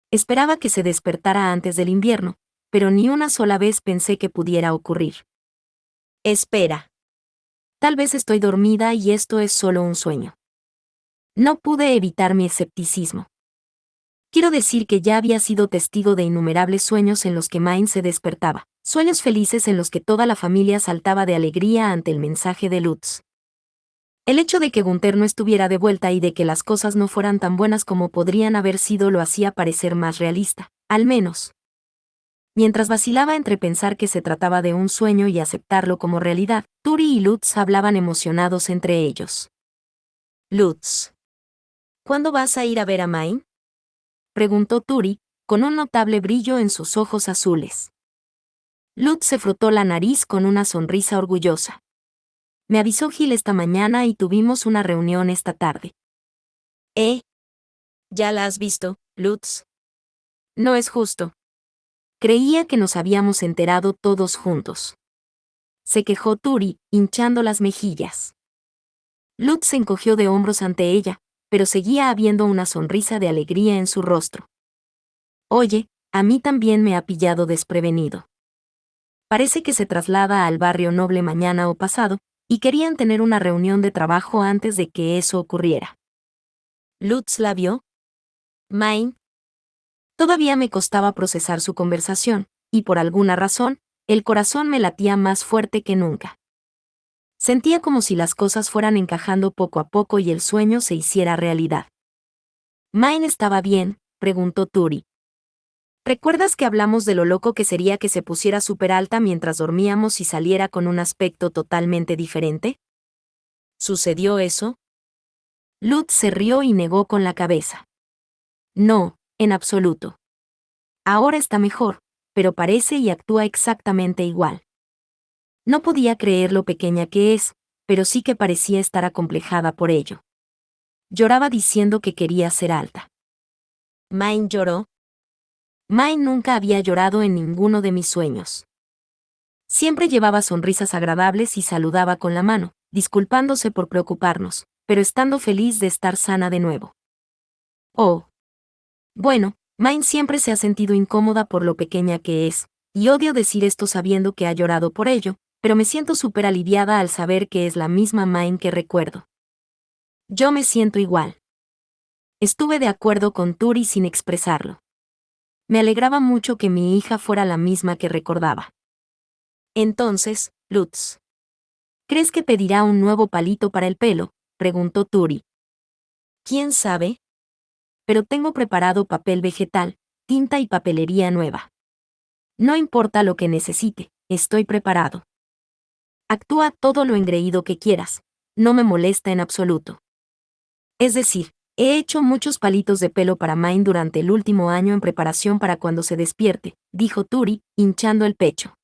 Esperaba que se despertara antes del invierno, pero ni una sola vez pensé que pudiera ocurrir. Espera. Tal vez estoy dormida y esto es solo un sueño. No pude evitar mi escepticismo. Quiero decir que ya había sido testigo de innumerables sueños en los que Main se despertaba, sueños felices en los que toda la familia saltaba de alegría ante el mensaje de Lutz. El hecho de que Gunther no estuviera de vuelta y de que las cosas no fueran tan buenas como podrían haber sido lo hacía parecer más realista, al menos. Mientras vacilaba entre pensar que se trataba de un sueño y aceptarlo como realidad, Turi y Lutz hablaban emocionados entre ellos. Lutz. ¿Cuándo vas a ir a ver a Main?, preguntó Turi, con un notable brillo en sus ojos azules. Lutz se frotó la nariz con una sonrisa orgullosa. Me avisó Gil esta mañana y tuvimos una reunión esta tarde. ¿Ya la has visto, Lutz? No es justo. Creía que nos habíamos enterado todos juntos. Se quejó Turi, hinchando las mejillas. Lutz se encogió de hombros ante ella, pero seguía habiendo una sonrisa de alegría en su rostro. Oye, a mí también me ha pillado desprevenido. Parece que se traslada al barrio noble mañana o pasado, y querían tener una reunión de trabajo antes de que eso ocurriera. ¿Lutz la vio? Main. Todavía me costaba procesar su conversación, y por alguna razón, el corazón me latía más fuerte que nunca. Sentía como si las cosas fueran encajando poco a poco y el sueño se hiciera realidad. ¿Main estaba bien?, preguntó Turi. ¿Recuerdas que hablamos de lo loco que sería que se pusiera súper alta mientras dormíamos y saliera con un aspecto totalmente diferente? ¿Sucedió eso? Lutz se rió y negó con la cabeza. No, en absoluto. Ahora está mejor, pero parece y actúa exactamente igual. No podía creer lo pequeña que es, pero sí que parecía estar acomplejada por ello. Lloraba diciendo que quería ser alta. ¿Mine lloró? Mine nunca había llorado en ninguno de mis sueños. Siempre llevaba sonrisas agradables y saludaba con la mano, disculpándose por preocuparnos, pero estando feliz de estar sana de nuevo. Oh. Bueno, Mine siempre se ha sentido incómoda por lo pequeña que es, y odio decir esto sabiendo que ha llorado por ello, pero me siento súper aliviada al saber que es la misma Mine que recuerdo. Yo me siento igual. Estuve de acuerdo con Turi sin expresarlo. Me alegraba mucho que mi hija fuera la misma que recordaba. Entonces, Lutz, ¿crees que pedirá un nuevo palito para el pelo?, preguntó Turi. ¿Quién sabe? Pero tengo preparado papel vegetal, tinta y papelería nueva. No importa lo que necesite, estoy preparado. Actúa todo lo engreído que quieras, no me molesta en absoluto. Es decir, he hecho muchos palitos de pelo para Mine durante el último año en preparación para cuando se despierte, dijo Turi, hinchando el pecho.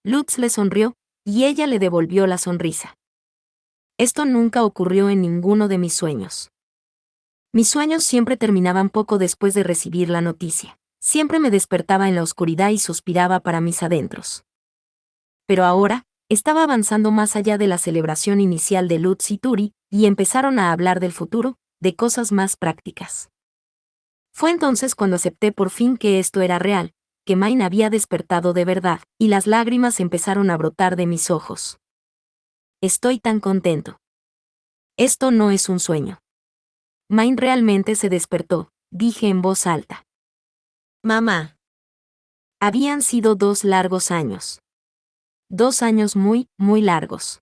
Lutz le sonrió, y ella le devolvió la sonrisa. Esto nunca ocurrió en ninguno de mis sueños. Mis sueños siempre terminaban poco después de recibir la noticia. Siempre me despertaba en la oscuridad y suspiraba para mis adentros. Pero ahora, estaba avanzando más allá de la celebración inicial de Lutz y Turi, y empezaron a hablar del futuro, de cosas más prácticas. Fue entonces cuando acepté por fin que esto era real, que Mine había despertado de verdad, y las lágrimas empezaron a brotar de mis ojos. Estoy tan contento. Esto no es un sueño. Mine realmente se despertó, dije en voz alta. Mamá. Habían sido 2 largos años. 2 años muy, muy largos.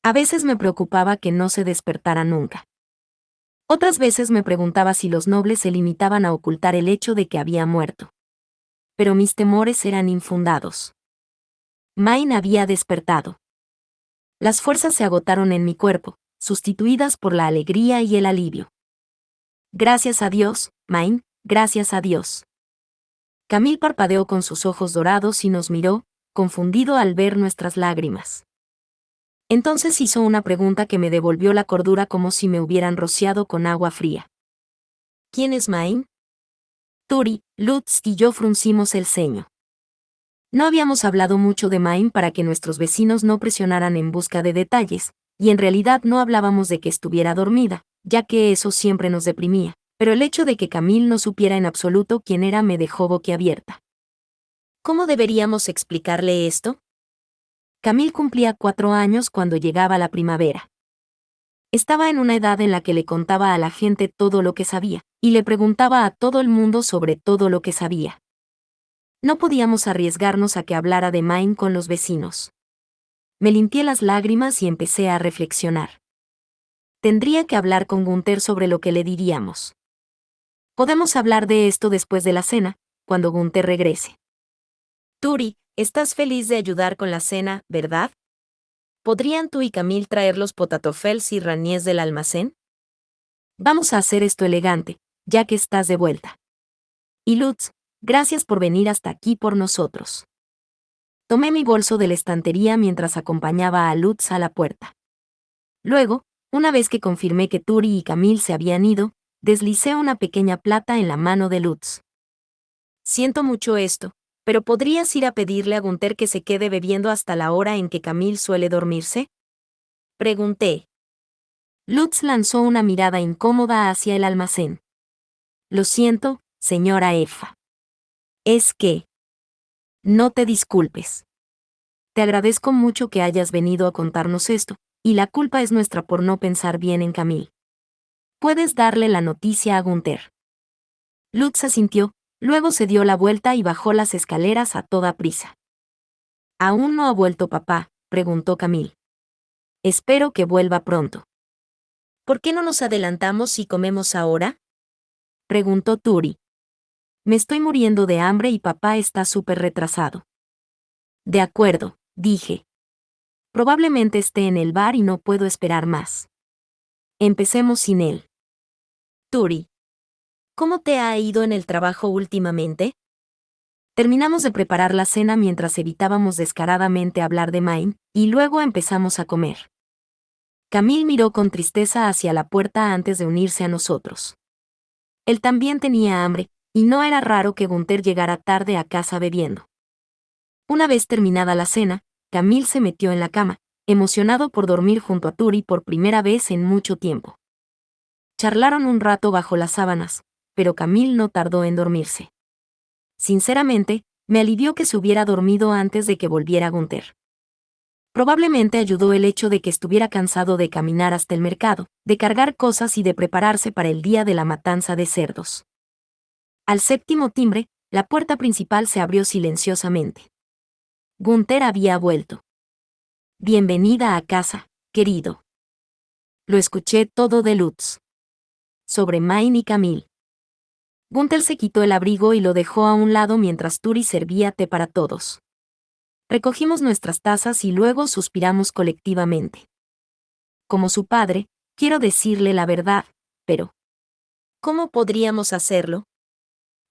A veces me preocupaba que no se despertara nunca. Otras veces me preguntaba si los nobles se limitaban a ocultar el hecho de que había muerto. Pero mis temores eran infundados. Mine había despertado. Las fuerzas se agotaron en mi cuerpo, sustituidas por la alegría y el alivio. Gracias a Dios, Mine, gracias a Dios. Camille parpadeó con sus ojos dorados y nos miró, confundido al ver nuestras lágrimas. Entonces hizo una pregunta que me devolvió la cordura como si me hubieran rociado con agua fría. ¿Quién es Mine? Turi, Lutz y yo fruncimos el ceño. No habíamos hablado mucho de Mine para que nuestros vecinos no presionaran en busca de detalles, y en realidad no hablábamos de que estuviera dormida, ya que eso siempre nos deprimía, pero el hecho de que Camille no supiera en absoluto quién era me dejó boquiabierta. ¿Cómo deberíamos explicarle esto? Camille cumplía 4 años cuando llegaba la primavera. Estaba en una edad en la que le contaba a la gente todo lo que sabía, y le preguntaba a todo el mundo sobre todo lo que sabía. No podíamos arriesgarnos a que hablara de Mine con los vecinos. Me limpié las lágrimas y empecé a reflexionar. Tendría que hablar con Gunther sobre lo que le diríamos. Podemos hablar de esto después de la cena, cuando Gunther regrese. Turi, estás feliz de ayudar con la cena, ¿verdad? ¿Podrían tú y Camille traer los potatofels y raniés del almacén? Vamos a hacer esto elegante, ya que estás de vuelta. Y Lutz, gracias por venir hasta aquí por nosotros. Tomé mi bolso de la estantería mientras acompañaba a Lutz a la puerta. Luego, una vez que confirmé que Turi y Camille se habían ido, deslicé una pequeña plata en la mano de Lutz. Siento mucho esto, pero ¿podrías ir a pedirle a Gunther que se quede bebiendo hasta la hora en que Camille suele dormirse? Pregunté. Lutz lanzó una mirada incómoda hacia el almacén. Lo siento, señora Effa. Es que... No te disculpes. Te agradezco mucho que hayas venido a contarnos esto, y la culpa es nuestra por no pensar bien en Camille. Puedes darle la noticia a Gunther. Lutz asintió, luego se dio la vuelta y bajó las escaleras a toda prisa. ¿Aún no ha vuelto papá?, preguntó Camille. Espero que vuelva pronto. ¿Por qué no nos adelantamos y comemos ahora?, preguntó Turi. Me estoy muriendo de hambre y papá está súper retrasado. De acuerdo, dije. Probablemente esté en el bar y no puedo esperar más. Empecemos sin él. Turi. ¿Cómo te ha ido en el trabajo últimamente? Terminamos de preparar la cena mientras evitábamos descaradamente hablar de Main, y luego empezamos a comer. Camille miró con tristeza hacia la puerta antes de unirse a nosotros. Él también tenía hambre, y no era raro que Gunther llegara tarde a casa bebiendo. Una vez terminada la cena, Camille se metió en la cama, emocionado por dormir junto a Turi por primera vez en mucho tiempo. Charlaron un rato bajo las sábanas, pero Camille no tardó en dormirse. Sinceramente, me alivió que se hubiera dormido antes de que volviera Gunther. Probablemente ayudó el hecho de que estuviera cansado de caminar hasta el mercado, de cargar cosas y de prepararse para el día de la matanza de cerdos. Al séptimo timbre, la puerta principal se abrió silenciosamente. Gunther había vuelto. Bienvenida a casa, querido. Lo escuché todo de Lutz. Sobre Main y Camille. Gunther se quitó el abrigo y lo dejó a un lado mientras Turi servía té para todos. Recogimos nuestras tazas y luego suspiramos colectivamente. Como su padre, quiero decirle la verdad, pero ¿cómo podríamos hacerlo?,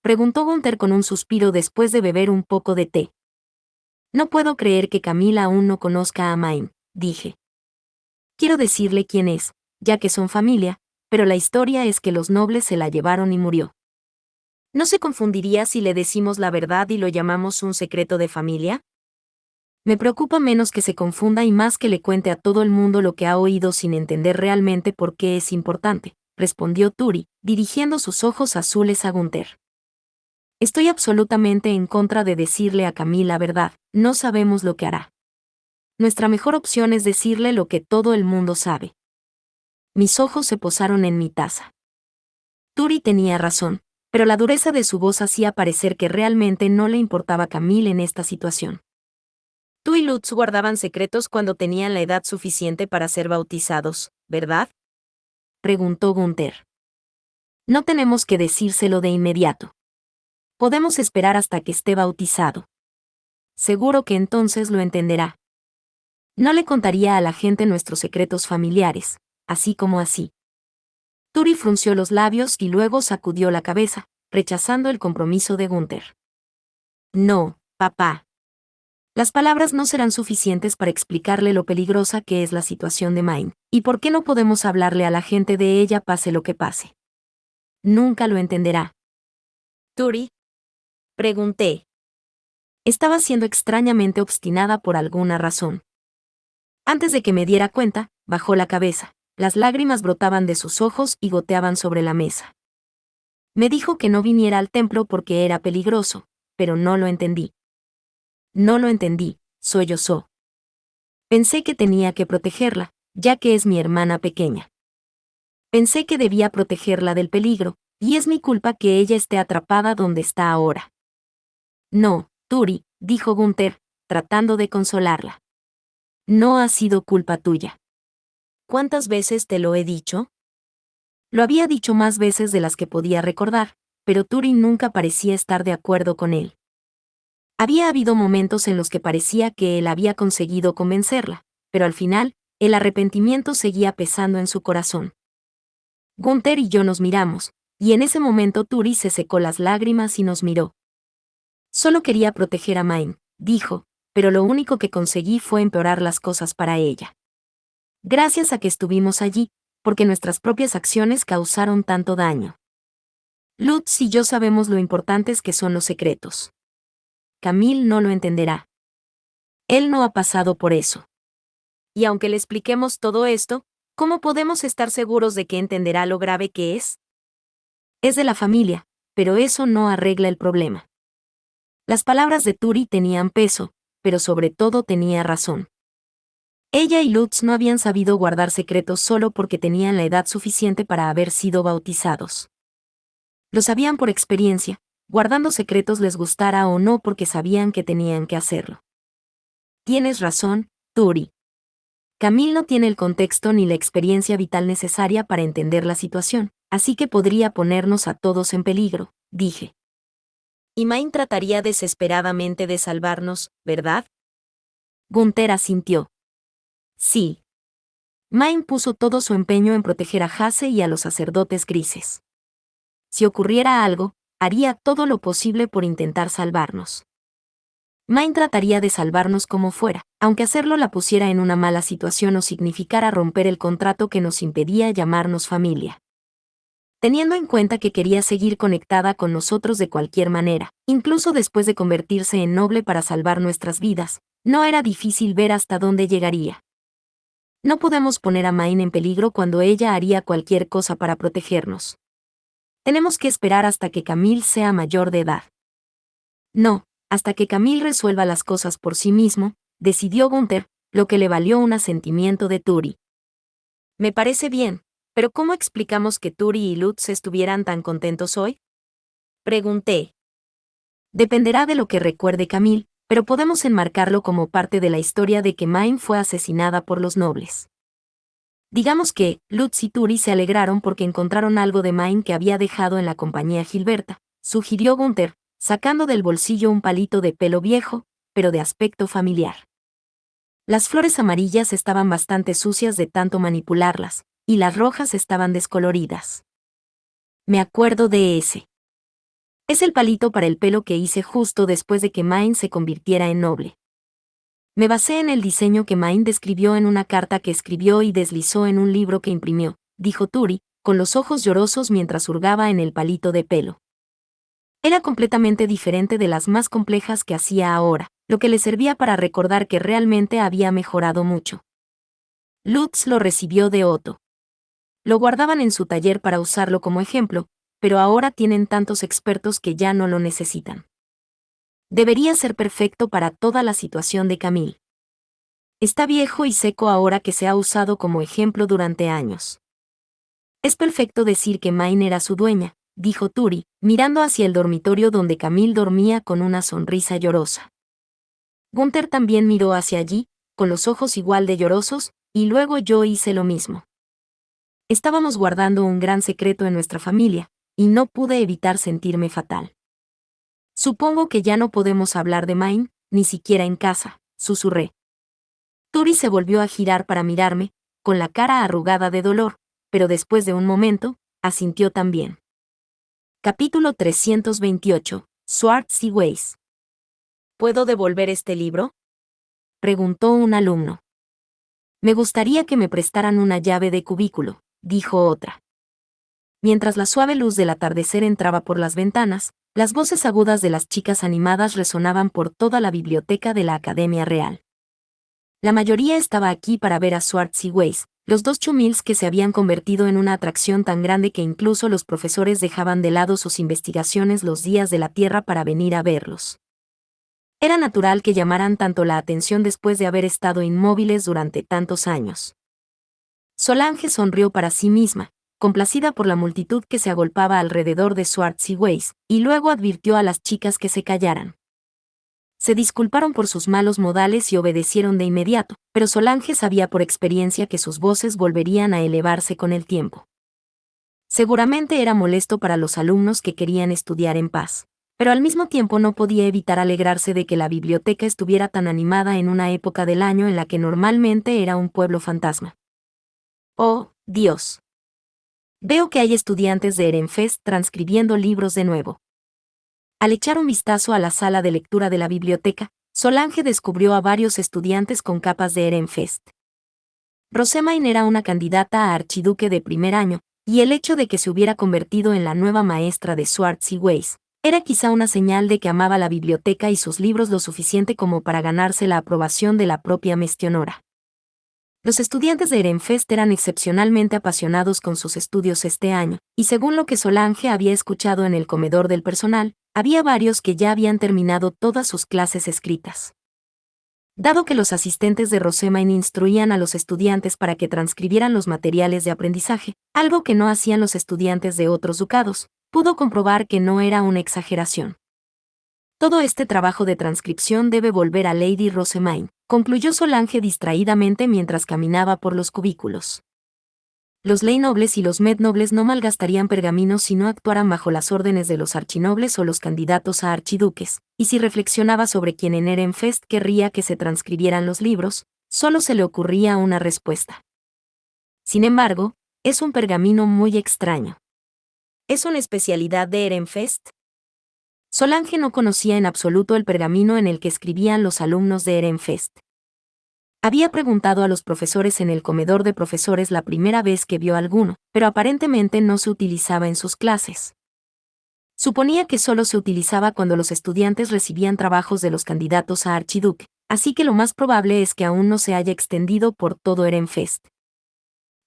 preguntó Gunther con un suspiro después de beber un poco de té. No puedo creer que Camila aún no conozca a Main, dije. Quiero decirle quién es, ya que son familia, pero la historia es que los nobles se la llevaron y murió. ¿No se confundiría si le decimos la verdad y lo llamamos un secreto de familia? Me preocupa menos que se confunda y más que le cuente a todo el mundo lo que ha oído sin entender realmente por qué es importante, respondió Turi, dirigiendo sus ojos azules a Gunther. Estoy absolutamente en contra de decirle a Camille la verdad, no sabemos lo que hará. Nuestra mejor opción es decirle lo que todo el mundo sabe. Mis ojos se posaron en mi taza. Turi tenía razón, pero la dureza de su voz hacía parecer que realmente no le importaba a Camille en esta situación. Tú y Lutz guardaban secretos cuando tenían la edad suficiente para ser bautizados, ¿verdad?, preguntó Gunther. No tenemos que decírselo de inmediato. Podemos esperar hasta que esté bautizado. Seguro que entonces lo entenderá. No le contaría a la gente nuestros secretos familiares, así como así. Turi frunció los labios y luego sacudió la cabeza, rechazando el compromiso de Gunther. No, papá. Las palabras no serán suficientes para explicarle lo peligrosa que es la situación de Main, y por qué no podemos hablarle a la gente de ella pase lo que pase. Nunca lo entenderá. Turi, pregunté. Estaba siendo extrañamente obstinada por alguna razón. Antes de que me diera cuenta, bajó la cabeza, las lágrimas brotaban de sus ojos y goteaban sobre la mesa. Me dijo que no viniera al templo porque era peligroso, pero no lo entendí. No lo entendí, sollozó. Pensé que tenía que protegerla, ya que es mi hermana pequeña. Pensé que debía protegerla del peligro, y es mi culpa que ella esté atrapada donde está ahora. No, Turi, dijo Gunther, tratando de consolarla. No ha sido culpa tuya. ¿Cuántas veces te lo he dicho? Lo había dicho más veces de las que podía recordar, pero Turi nunca parecía estar de acuerdo con él. Había habido momentos en los que parecía que él había conseguido convencerla, pero al final, el arrepentimiento seguía pesando en su corazón. Gunther y yo nos miramos, y en ese momento Turi se secó las lágrimas y nos miró. Solo quería proteger a Main, dijo, pero lo único que conseguí fue empeorar las cosas para ella. Gracias a que estuvimos allí, porque nuestras propias acciones causaron tanto daño. Lutz y yo sabemos lo importantes que son los secretos. Camille no lo entenderá. Él no ha pasado por eso. Y aunque le expliquemos todo esto, ¿cómo podemos estar seguros de que entenderá lo grave que es? Es de la familia, pero eso no arregla el problema. Las palabras de Turi tenían peso, pero sobre todo tenía razón. Ella y Lutz no habían sabido guardar secretos solo porque tenían la edad suficiente para haber sido bautizados. Lo sabían por experiencia, guardando secretos les gustara o no porque sabían que tenían que hacerlo. Tienes razón, Turi. Camille no tiene el contexto ni la experiencia vital necesaria para entender la situación, así que podría ponernos a todos en peligro, dije. Y Main trataría desesperadamente de salvarnos, ¿verdad? Gunther asintió. Sí. Main puso todo su empeño en proteger a Hase y a los sacerdotes grises. Si ocurriera algo, haría todo lo posible por intentar salvarnos. Main trataría de salvarnos como fuera, aunque hacerlo la pusiera en una mala situación o significara romper el contrato que nos impedía llamarnos familia. Teniendo en cuenta que quería seguir conectada con nosotros de cualquier manera, incluso después de convertirse en noble para salvar nuestras vidas, no era difícil ver hasta dónde llegaría. No podemos poner a Main en peligro cuando ella haría cualquier cosa para protegernos. Tenemos que esperar hasta que Camille sea mayor de edad. No, hasta que Camille resuelva las cosas por sí mismo, decidió Gunther, lo que le valió un asentimiento de Turi. Me parece bien, pero ¿cómo explicamos que Turi y Lutz estuvieran tan contentos hoy? Pregunté. Dependerá de lo que recuerde Camille, pero podemos enmarcarlo como parte de la historia de que Main fue asesinada por los nobles. Digamos que Lutz y Turi se alegraron porque encontraron algo de Main que había dejado en la compañía Gilberta, sugirió Gunther, sacando del bolsillo un palito de pelo viejo, pero de aspecto familiar. Las flores amarillas estaban bastante sucias de tanto manipularlas, y las rojas estaban descoloridas. Me acuerdo de ese. Es el palito para el pelo que hice justo después de que Main se convirtiera en noble. Me basé en el diseño que Main describió en una carta que escribió y deslizó en un libro que imprimió, dijo Turi, con los ojos llorosos mientras hurgaba en el palito de pelo. Era completamente diferente de las más complejas que hacía ahora, lo que le servía para recordar que realmente había mejorado mucho. Lutz lo recibió de Otto. Lo guardaban en su taller para usarlo como ejemplo, pero ahora tienen tantos expertos que ya no lo necesitan. Debería ser perfecto para toda la situación de Camille. Está viejo y seco ahora que se ha usado como ejemplo durante años. Es perfecto decir que Main era su dueña, dijo Turi, mirando hacia el dormitorio donde Camille dormía con una sonrisa llorosa. Gunther también miró hacia allí, con los ojos igual de llorosos, y luego yo hice lo mismo. Estábamos guardando un gran secreto en nuestra familia, y no pude evitar sentirme fatal. Supongo que ya no podemos hablar de Main, ni siquiera en casa, susurré. Turi se volvió a girar para mirarme, con la cara arrugada de dolor, pero después de un momento, asintió también. Capítulo 328. Swords y Ways. ¿Puedo devolver este libro?, preguntó un alumno. Me gustaría que me prestaran una llave de cubículo, dijo otra. Mientras la suave luz del atardecer entraba por las ventanas, las voces agudas de las chicas animadas resonaban por toda la biblioteca de la Academia Real. La mayoría estaba aquí para ver a Swords y Ways, los dos chumils que se habían convertido en una atracción tan grande que incluso los profesores dejaban de lado sus investigaciones los días de la Tierra para venir a verlos. Era natural que llamaran tanto la atención después de haber estado inmóviles durante tantos años. Solange sonrió para sí misma, complacida por la multitud que se agolpaba alrededor de Swords y Ways, y luego advirtió a las chicas que se callaran. Se disculparon por sus malos modales y obedecieron de inmediato, pero Solange sabía por experiencia que sus voces volverían a elevarse con el tiempo. Seguramente era molesto para los alumnos que querían estudiar en paz, pero al mismo tiempo no podía evitar alegrarse de que la biblioteca estuviera tan animada en una época del año en la que normalmente era un pueblo fantasma. ¡Oh, Dios! Veo que hay estudiantes de Ehrenfest transcribiendo libros de nuevo. Al echar un vistazo a la sala de lectura de la biblioteca, Solange descubrió a varios estudiantes con capas de Ehrenfest. Rosemain era una candidata a archiduque de primer año, y el hecho de que se hubiera convertido en la nueva maestra de Swords y Ways era quizá una señal de que amaba la biblioteca y sus libros lo suficiente como para ganarse la aprobación de la propia Mestionora. Los estudiantes de Ehrenfest eran excepcionalmente apasionados con sus estudios este año, y según lo que Solange había escuchado en el comedor del personal, había varios que ya habían terminado todas sus clases escritas. Dado que los asistentes de Rosemain instruían a los estudiantes para que transcribieran los materiales de aprendizaje, algo que no hacían los estudiantes de otros ducados, pudo comprobar que no era una exageración. Todo este trabajo de transcripción debe volver a Lady Rosemain, concluyó Solange distraídamente mientras caminaba por los cubículos. Los ley nobles y los med nobles no malgastarían pergaminos si no actuaran bajo las órdenes de los archinobles o los candidatos a archiduques, y si reflexionaba sobre quién en Ehrenfest querría que se transcribieran los libros, solo se le ocurría una respuesta. Sin embargo, es un pergamino muy extraño. ¿Es una especialidad de Ehrenfest?, Solange no conocía en absoluto el pergamino en el que escribían los alumnos de Ehrenfest. Había preguntado a los profesores en el comedor de profesores la primera vez que vio alguno, pero aparentemente no se utilizaba en sus clases. Suponía que solo se utilizaba cuando los estudiantes recibían trabajos de los candidatos a archiduque, así que lo más probable es que aún no se haya extendido por todo Ehrenfest.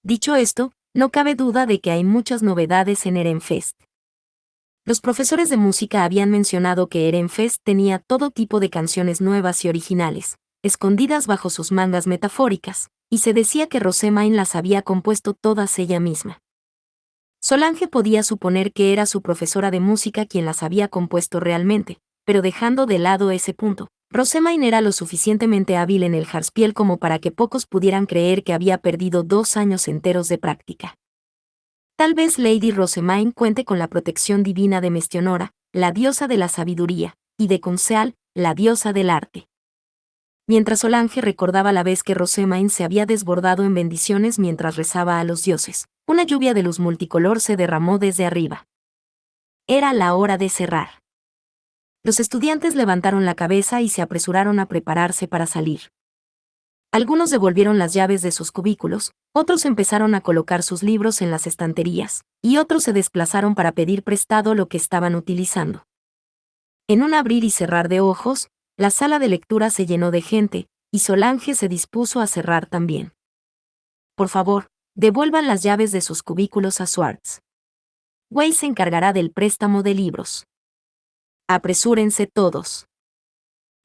Dicho esto, no cabe duda de que hay muchas novedades en Ehrenfest. Los profesores de música habían mencionado que Ehrenfest tenía todo tipo de canciones nuevas y originales, escondidas bajo sus mangas metafóricas, y se decía que Rosemain las había compuesto todas ella misma. Solange podía suponer que era su profesora de música quien las había compuesto realmente, pero dejando de lado ese punto, Rosemain era lo suficientemente hábil en el Jarspiel como para que pocos pudieran creer que había perdido 2 años enteros de práctica. Tal vez Lady Rosemain cuente con la protección divina de Mestionora, la diosa de la sabiduría, y de Conceal, la diosa del arte. Mientras Solange recordaba la vez que Rosemain se había desbordado en bendiciones mientras rezaba a los dioses, una lluvia de luz multicolor se derramó desde arriba. Era la hora de cerrar. Los estudiantes levantaron la cabeza y se apresuraron a prepararse para salir. Algunos devolvieron las llaves de sus cubículos, otros empezaron a colocar sus libros en las estanterías, y otros se desplazaron para pedir prestado lo que estaban utilizando. En un abrir y cerrar de ojos, la sala de lectura se llenó de gente, y Solange se dispuso a cerrar también. Por favor, devuelvan las llaves de sus cubículos a Swartz. Weiss se encargará del préstamo de libros. Apresúrense todos.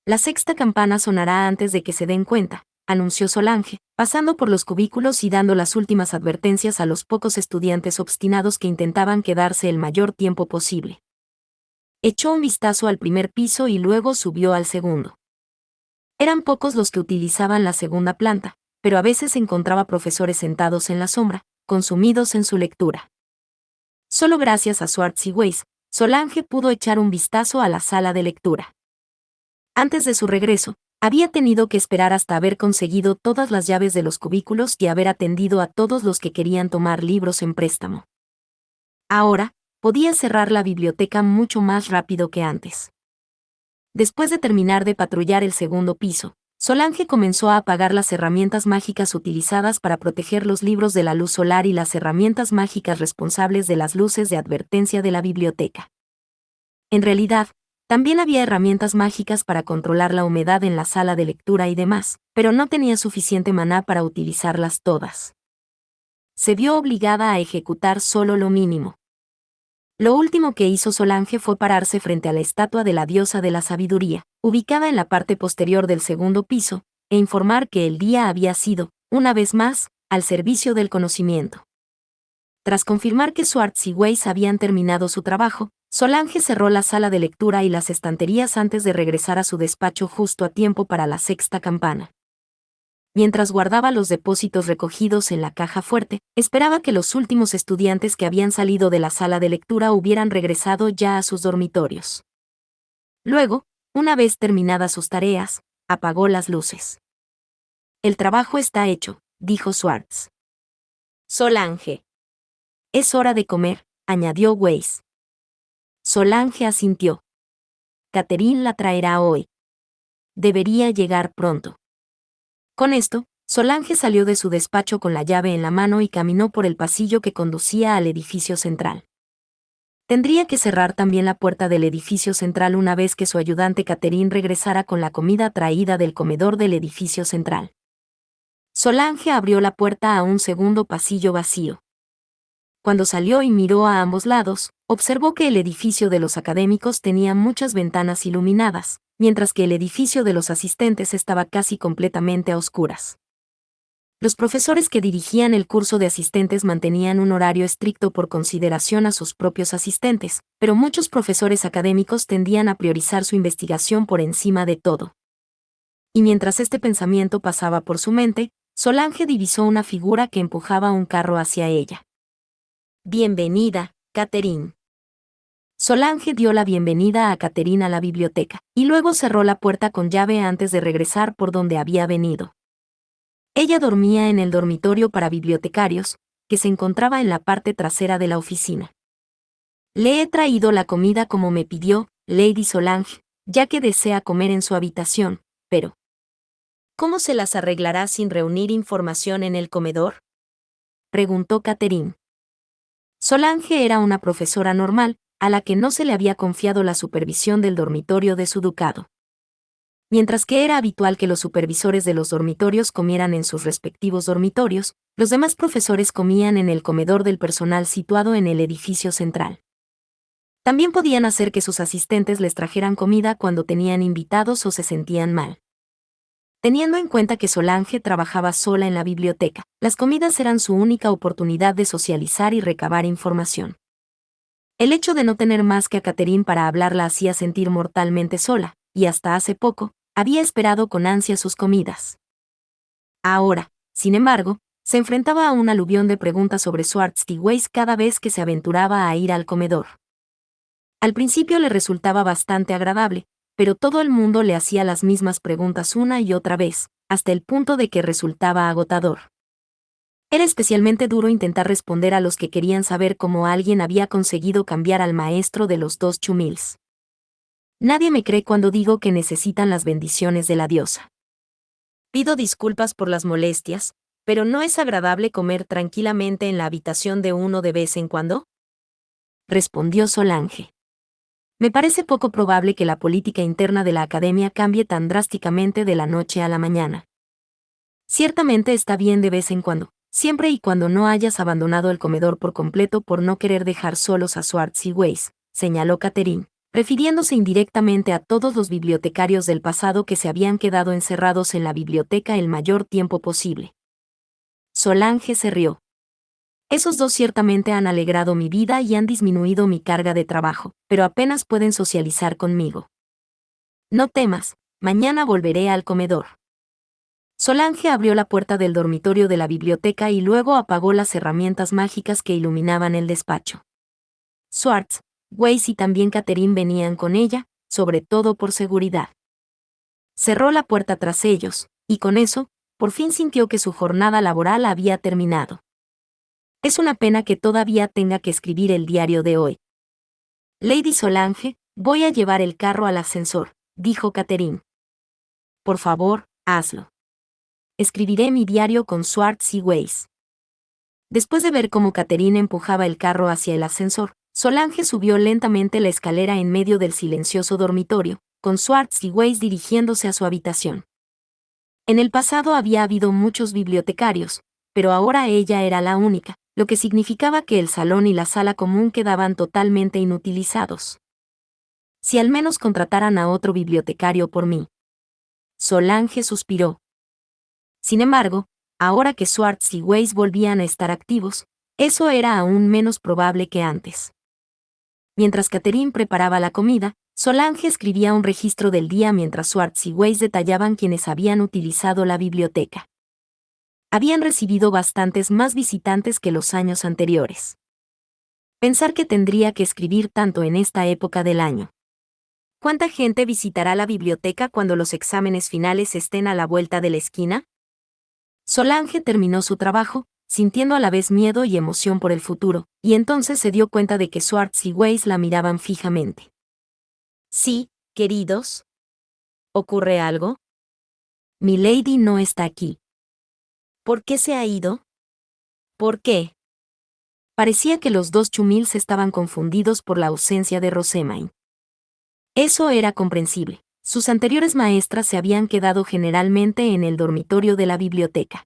La sexta campana sonará antes de que se den cuenta, anunció Solange, pasando por los cubículos y dando las últimas advertencias a los pocos estudiantes obstinados que intentaban quedarse el mayor tiempo posible. Echó un vistazo al primer piso y luego subió al segundo. Eran pocos los que utilizaban la segunda planta, pero a veces encontraba profesores sentados en la sombra, consumidos en su lectura. Solo gracias a Swartz y Weiss, Solange pudo echar un vistazo a la sala de lectura. Antes de su regreso, había tenido que esperar hasta haber conseguido todas las llaves de los cubículos y haber atendido a todos los que querían tomar libros en préstamo. Ahora, podía cerrar la biblioteca mucho más rápido que antes. Después de terminar de patrullar el segundo piso, Solange comenzó a apagar las herramientas mágicas utilizadas para proteger los libros de la luz solar y las herramientas mágicas responsables de las luces de advertencia de la biblioteca. En realidad, también había herramientas mágicas para controlar la humedad en la sala de lectura y demás, pero no tenía suficiente maná para utilizarlas todas. Se vio obligada a ejecutar solo lo mínimo. Lo último que hizo Solange fue pararse frente a la estatua de la diosa de la sabiduría, ubicada en la parte posterior del segundo piso, e informar que el día había sido, una vez más, al servicio del conocimiento. Tras confirmar que Swartz y Weiss habían terminado su trabajo, Solange cerró la sala de lectura y las estanterías antes de regresar a su despacho justo a tiempo para la sexta campana. Mientras guardaba los depósitos recogidos en la caja fuerte, esperaba que los últimos estudiantes que habían salido de la sala de lectura hubieran regresado ya a sus dormitorios. Luego, una vez terminadas sus tareas, apagó las luces. El trabajo está hecho, dijo Swartz. Solange. Es hora de comer, añadió Weiss. Solange asintió. Catherine la traerá hoy. Debería llegar pronto. Con esto, Solange salió de su despacho con la llave en la mano y caminó por el pasillo que conducía al edificio central. Tendría que cerrar también la puerta del edificio central una vez que su ayudante Catherine regresara con la comida traída del comedor del edificio central. Solange abrió la puerta a un segundo pasillo vacío. Cuando salió y miró a ambos lados, observó que el edificio de los académicos tenía muchas ventanas iluminadas, mientras que el edificio de los asistentes estaba casi completamente a oscuras. Los profesores que dirigían el curso de asistentes mantenían un horario estricto por consideración a sus propios asistentes, pero muchos profesores académicos tendían a priorizar su investigación por encima de todo. Y mientras este pensamiento pasaba por su mente, Solange divisó una figura que empujaba un carro hacia ella. Bienvenida, Catherine. Solange dio la bienvenida a Catherine a la biblioteca, y luego cerró la puerta con llave antes de regresar por donde había venido. Ella dormía en el dormitorio para bibliotecarios, que se encontraba en la parte trasera de la oficina. Le he traído la comida como me pidió, Lady Solange, ya que desea comer en su habitación, pero ¿cómo se las arreglará sin reunir información en el comedor?, preguntó Catherine. Solange era una profesora normal, a la que no se le había confiado la supervisión del dormitorio de su ducado. Mientras que era habitual que los supervisores de los dormitorios comieran en sus respectivos dormitorios, los demás profesores comían en el comedor del personal situado en el edificio central. También podían hacer que sus asistentes les trajeran comida cuando tenían invitados o se sentían mal. Teniendo en cuenta que Solange trabajaba sola en la biblioteca, las comidas eran su única oportunidad de socializar y recabar información. El hecho de no tener más que a Catherine para hablar la hacía sentir mortalmente sola, y hasta hace poco, había esperado con ansia sus comidas. Ahora, sin embargo, se enfrentaba a un aluvión de preguntas sobre Schwartz-Weiss cada vez que se aventuraba a ir al comedor. Al principio le resultaba bastante agradable, pero todo el mundo le hacía las mismas preguntas una y otra vez, hasta el punto de que resultaba agotador. Era especialmente duro intentar responder a los que querían saber cómo alguien había conseguido cambiar al maestro de los 2 Chumills. Nadie me cree cuando digo que necesitan las bendiciones de la diosa. Pido disculpas por las molestias, pero ¿no es agradable comer tranquilamente en la habitación de uno de vez en cuando?, respondió Solange. Me parece poco probable que la política interna de la academia cambie tan drásticamente de la noche a la mañana. Ciertamente está bien de vez en cuando, siempre y cuando no hayas abandonado el comedor por completo por no querer dejar solos a Schwartz-Weiss, señaló Catherine, refiriéndose indirectamente a todos los bibliotecarios del pasado que se habían quedado encerrados en la biblioteca el mayor tiempo posible. Solange se rió. Esos dos ciertamente han alegrado mi vida y han disminuido mi carga de trabajo, pero apenas pueden socializar conmigo. No temas, mañana volveré al comedor. Solange abrió la puerta del dormitorio de la biblioteca y luego apagó las herramientas mágicas que iluminaban el despacho. Schwartz-Weiss y también Catherine venían con ella, sobre todo por seguridad. Cerró la puerta tras ellos, y con eso, por fin sintió que su jornada laboral había terminado. Es una pena que todavía tenga que escribir el diario de hoy. Lady Solange, voy a llevar el carro al ascensor, dijo Catherine. Por favor, hazlo. Escribiré mi diario con Schwartz-Weiss. Después de ver cómo Catherine empujaba el carro hacia el ascensor, Solange subió lentamente la escalera en medio del silencioso dormitorio, con Schwartz-Weiss dirigiéndose a su habitación. En el pasado había habido muchos bibliotecarios, pero ahora ella era la única, lo que significaba que el salón y la sala común quedaban totalmente inutilizados. Si al menos contrataran a otro bibliotecario por mí. Solange suspiró. Sin embargo, ahora que Schwartz-Weiss volvían a estar activos, eso era aún menos probable que antes. Mientras Catherine preparaba la comida, Solange escribía un registro del día mientras Schwartz-Weiss detallaban quienes habían utilizado la biblioteca. Habían recibido bastantes más visitantes que los años anteriores. Pensar que tendría que escribir tanto en esta época del año. ¿Cuánta gente visitará la biblioteca cuando los exámenes finales estén a la vuelta de la esquina? Solange terminó su trabajo, sintiendo a la vez miedo y emoción por el futuro, y entonces se dio cuenta de que Schwartz-Weiss la miraban fijamente. Sí, queridos. ¿Ocurre algo? Milady no está aquí. ¿Por qué se ha ido? ¿Por qué? Parecía que los 2 Chumills estaban confundidos por la ausencia de Rosamine. Eso era comprensible. Sus anteriores maestras se habían quedado generalmente en el dormitorio de la biblioteca.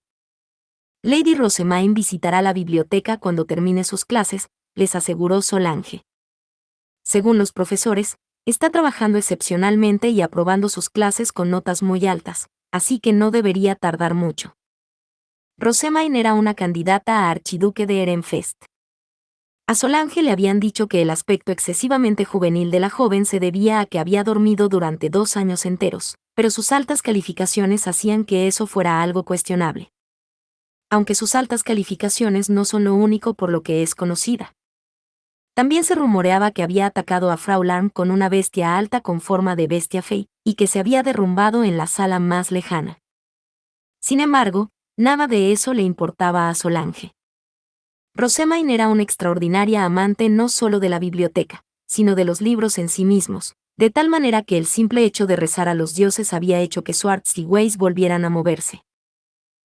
Lady Rosamine visitará la biblioteca cuando termine sus clases, les aseguró Solange. Según los profesores, está trabajando excepcionalmente y aprobando sus clases con notas muy altas, así que no debería tardar mucho. Rosamine era una candidata a archiduque de Ehrenfest. A Solange le habían dicho que el aspecto excesivamente juvenil de la joven se debía a que había dormido durante 2 años enteros, pero sus altas calificaciones hacían que eso fuera algo cuestionable. Aunque sus altas calificaciones no son lo único por lo que es conocida. También se rumoreaba que había atacado a Frau Larm con una bestia alta con forma de bestia fey, y que se había derrumbado en la sala más lejana. Sin embargo, nada de eso le importaba a Solange. Rosamine era una extraordinaria amante no solo de la biblioteca, sino de los libros en sí mismos, de tal manera que el simple hecho de rezar a los dioses había hecho que Swartz y Weiss volvieran a moverse.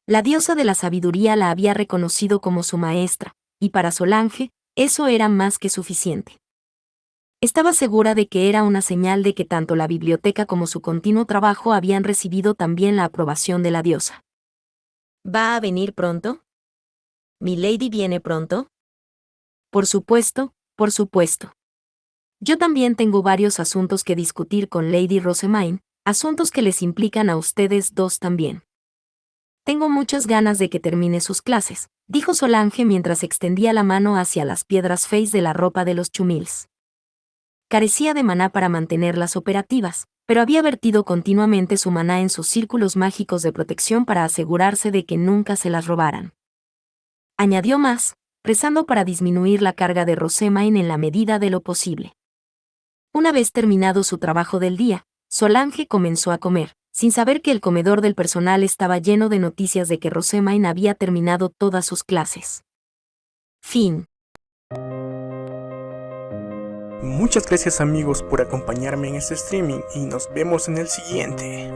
La diosa de la sabiduría la había reconocido como su maestra, y para Solange, eso era más que suficiente. Estaba segura de que era una señal de que tanto la biblioteca como su continuo trabajo habían recibido también la aprobación de la diosa. ¿Va a venir pronto? ¿Mi lady viene pronto? Por supuesto, por supuesto. Yo también tengo varios asuntos que discutir con Lady Rosemaine, asuntos que les implican a ustedes dos también. Tengo muchas ganas de que termine sus clases, dijo Solange mientras extendía la mano hacia las piedras feis de la ropa de los chumils. Carecía de maná para mantenerlas operativas, pero había vertido continuamente su maná en sus círculos mágicos de protección para asegurarse de que nunca se las robaran. Añadió más, rezando para disminuir la carga de Rosemaine en la medida de lo posible. Una vez terminado su trabajo del día, Solange comenzó a comer, sin saber que el comedor del personal estaba lleno de noticias de que Rosemaine había terminado todas sus clases. Fin. Muchas gracias amigos por acompañarme en este streaming y nos vemos en el siguiente.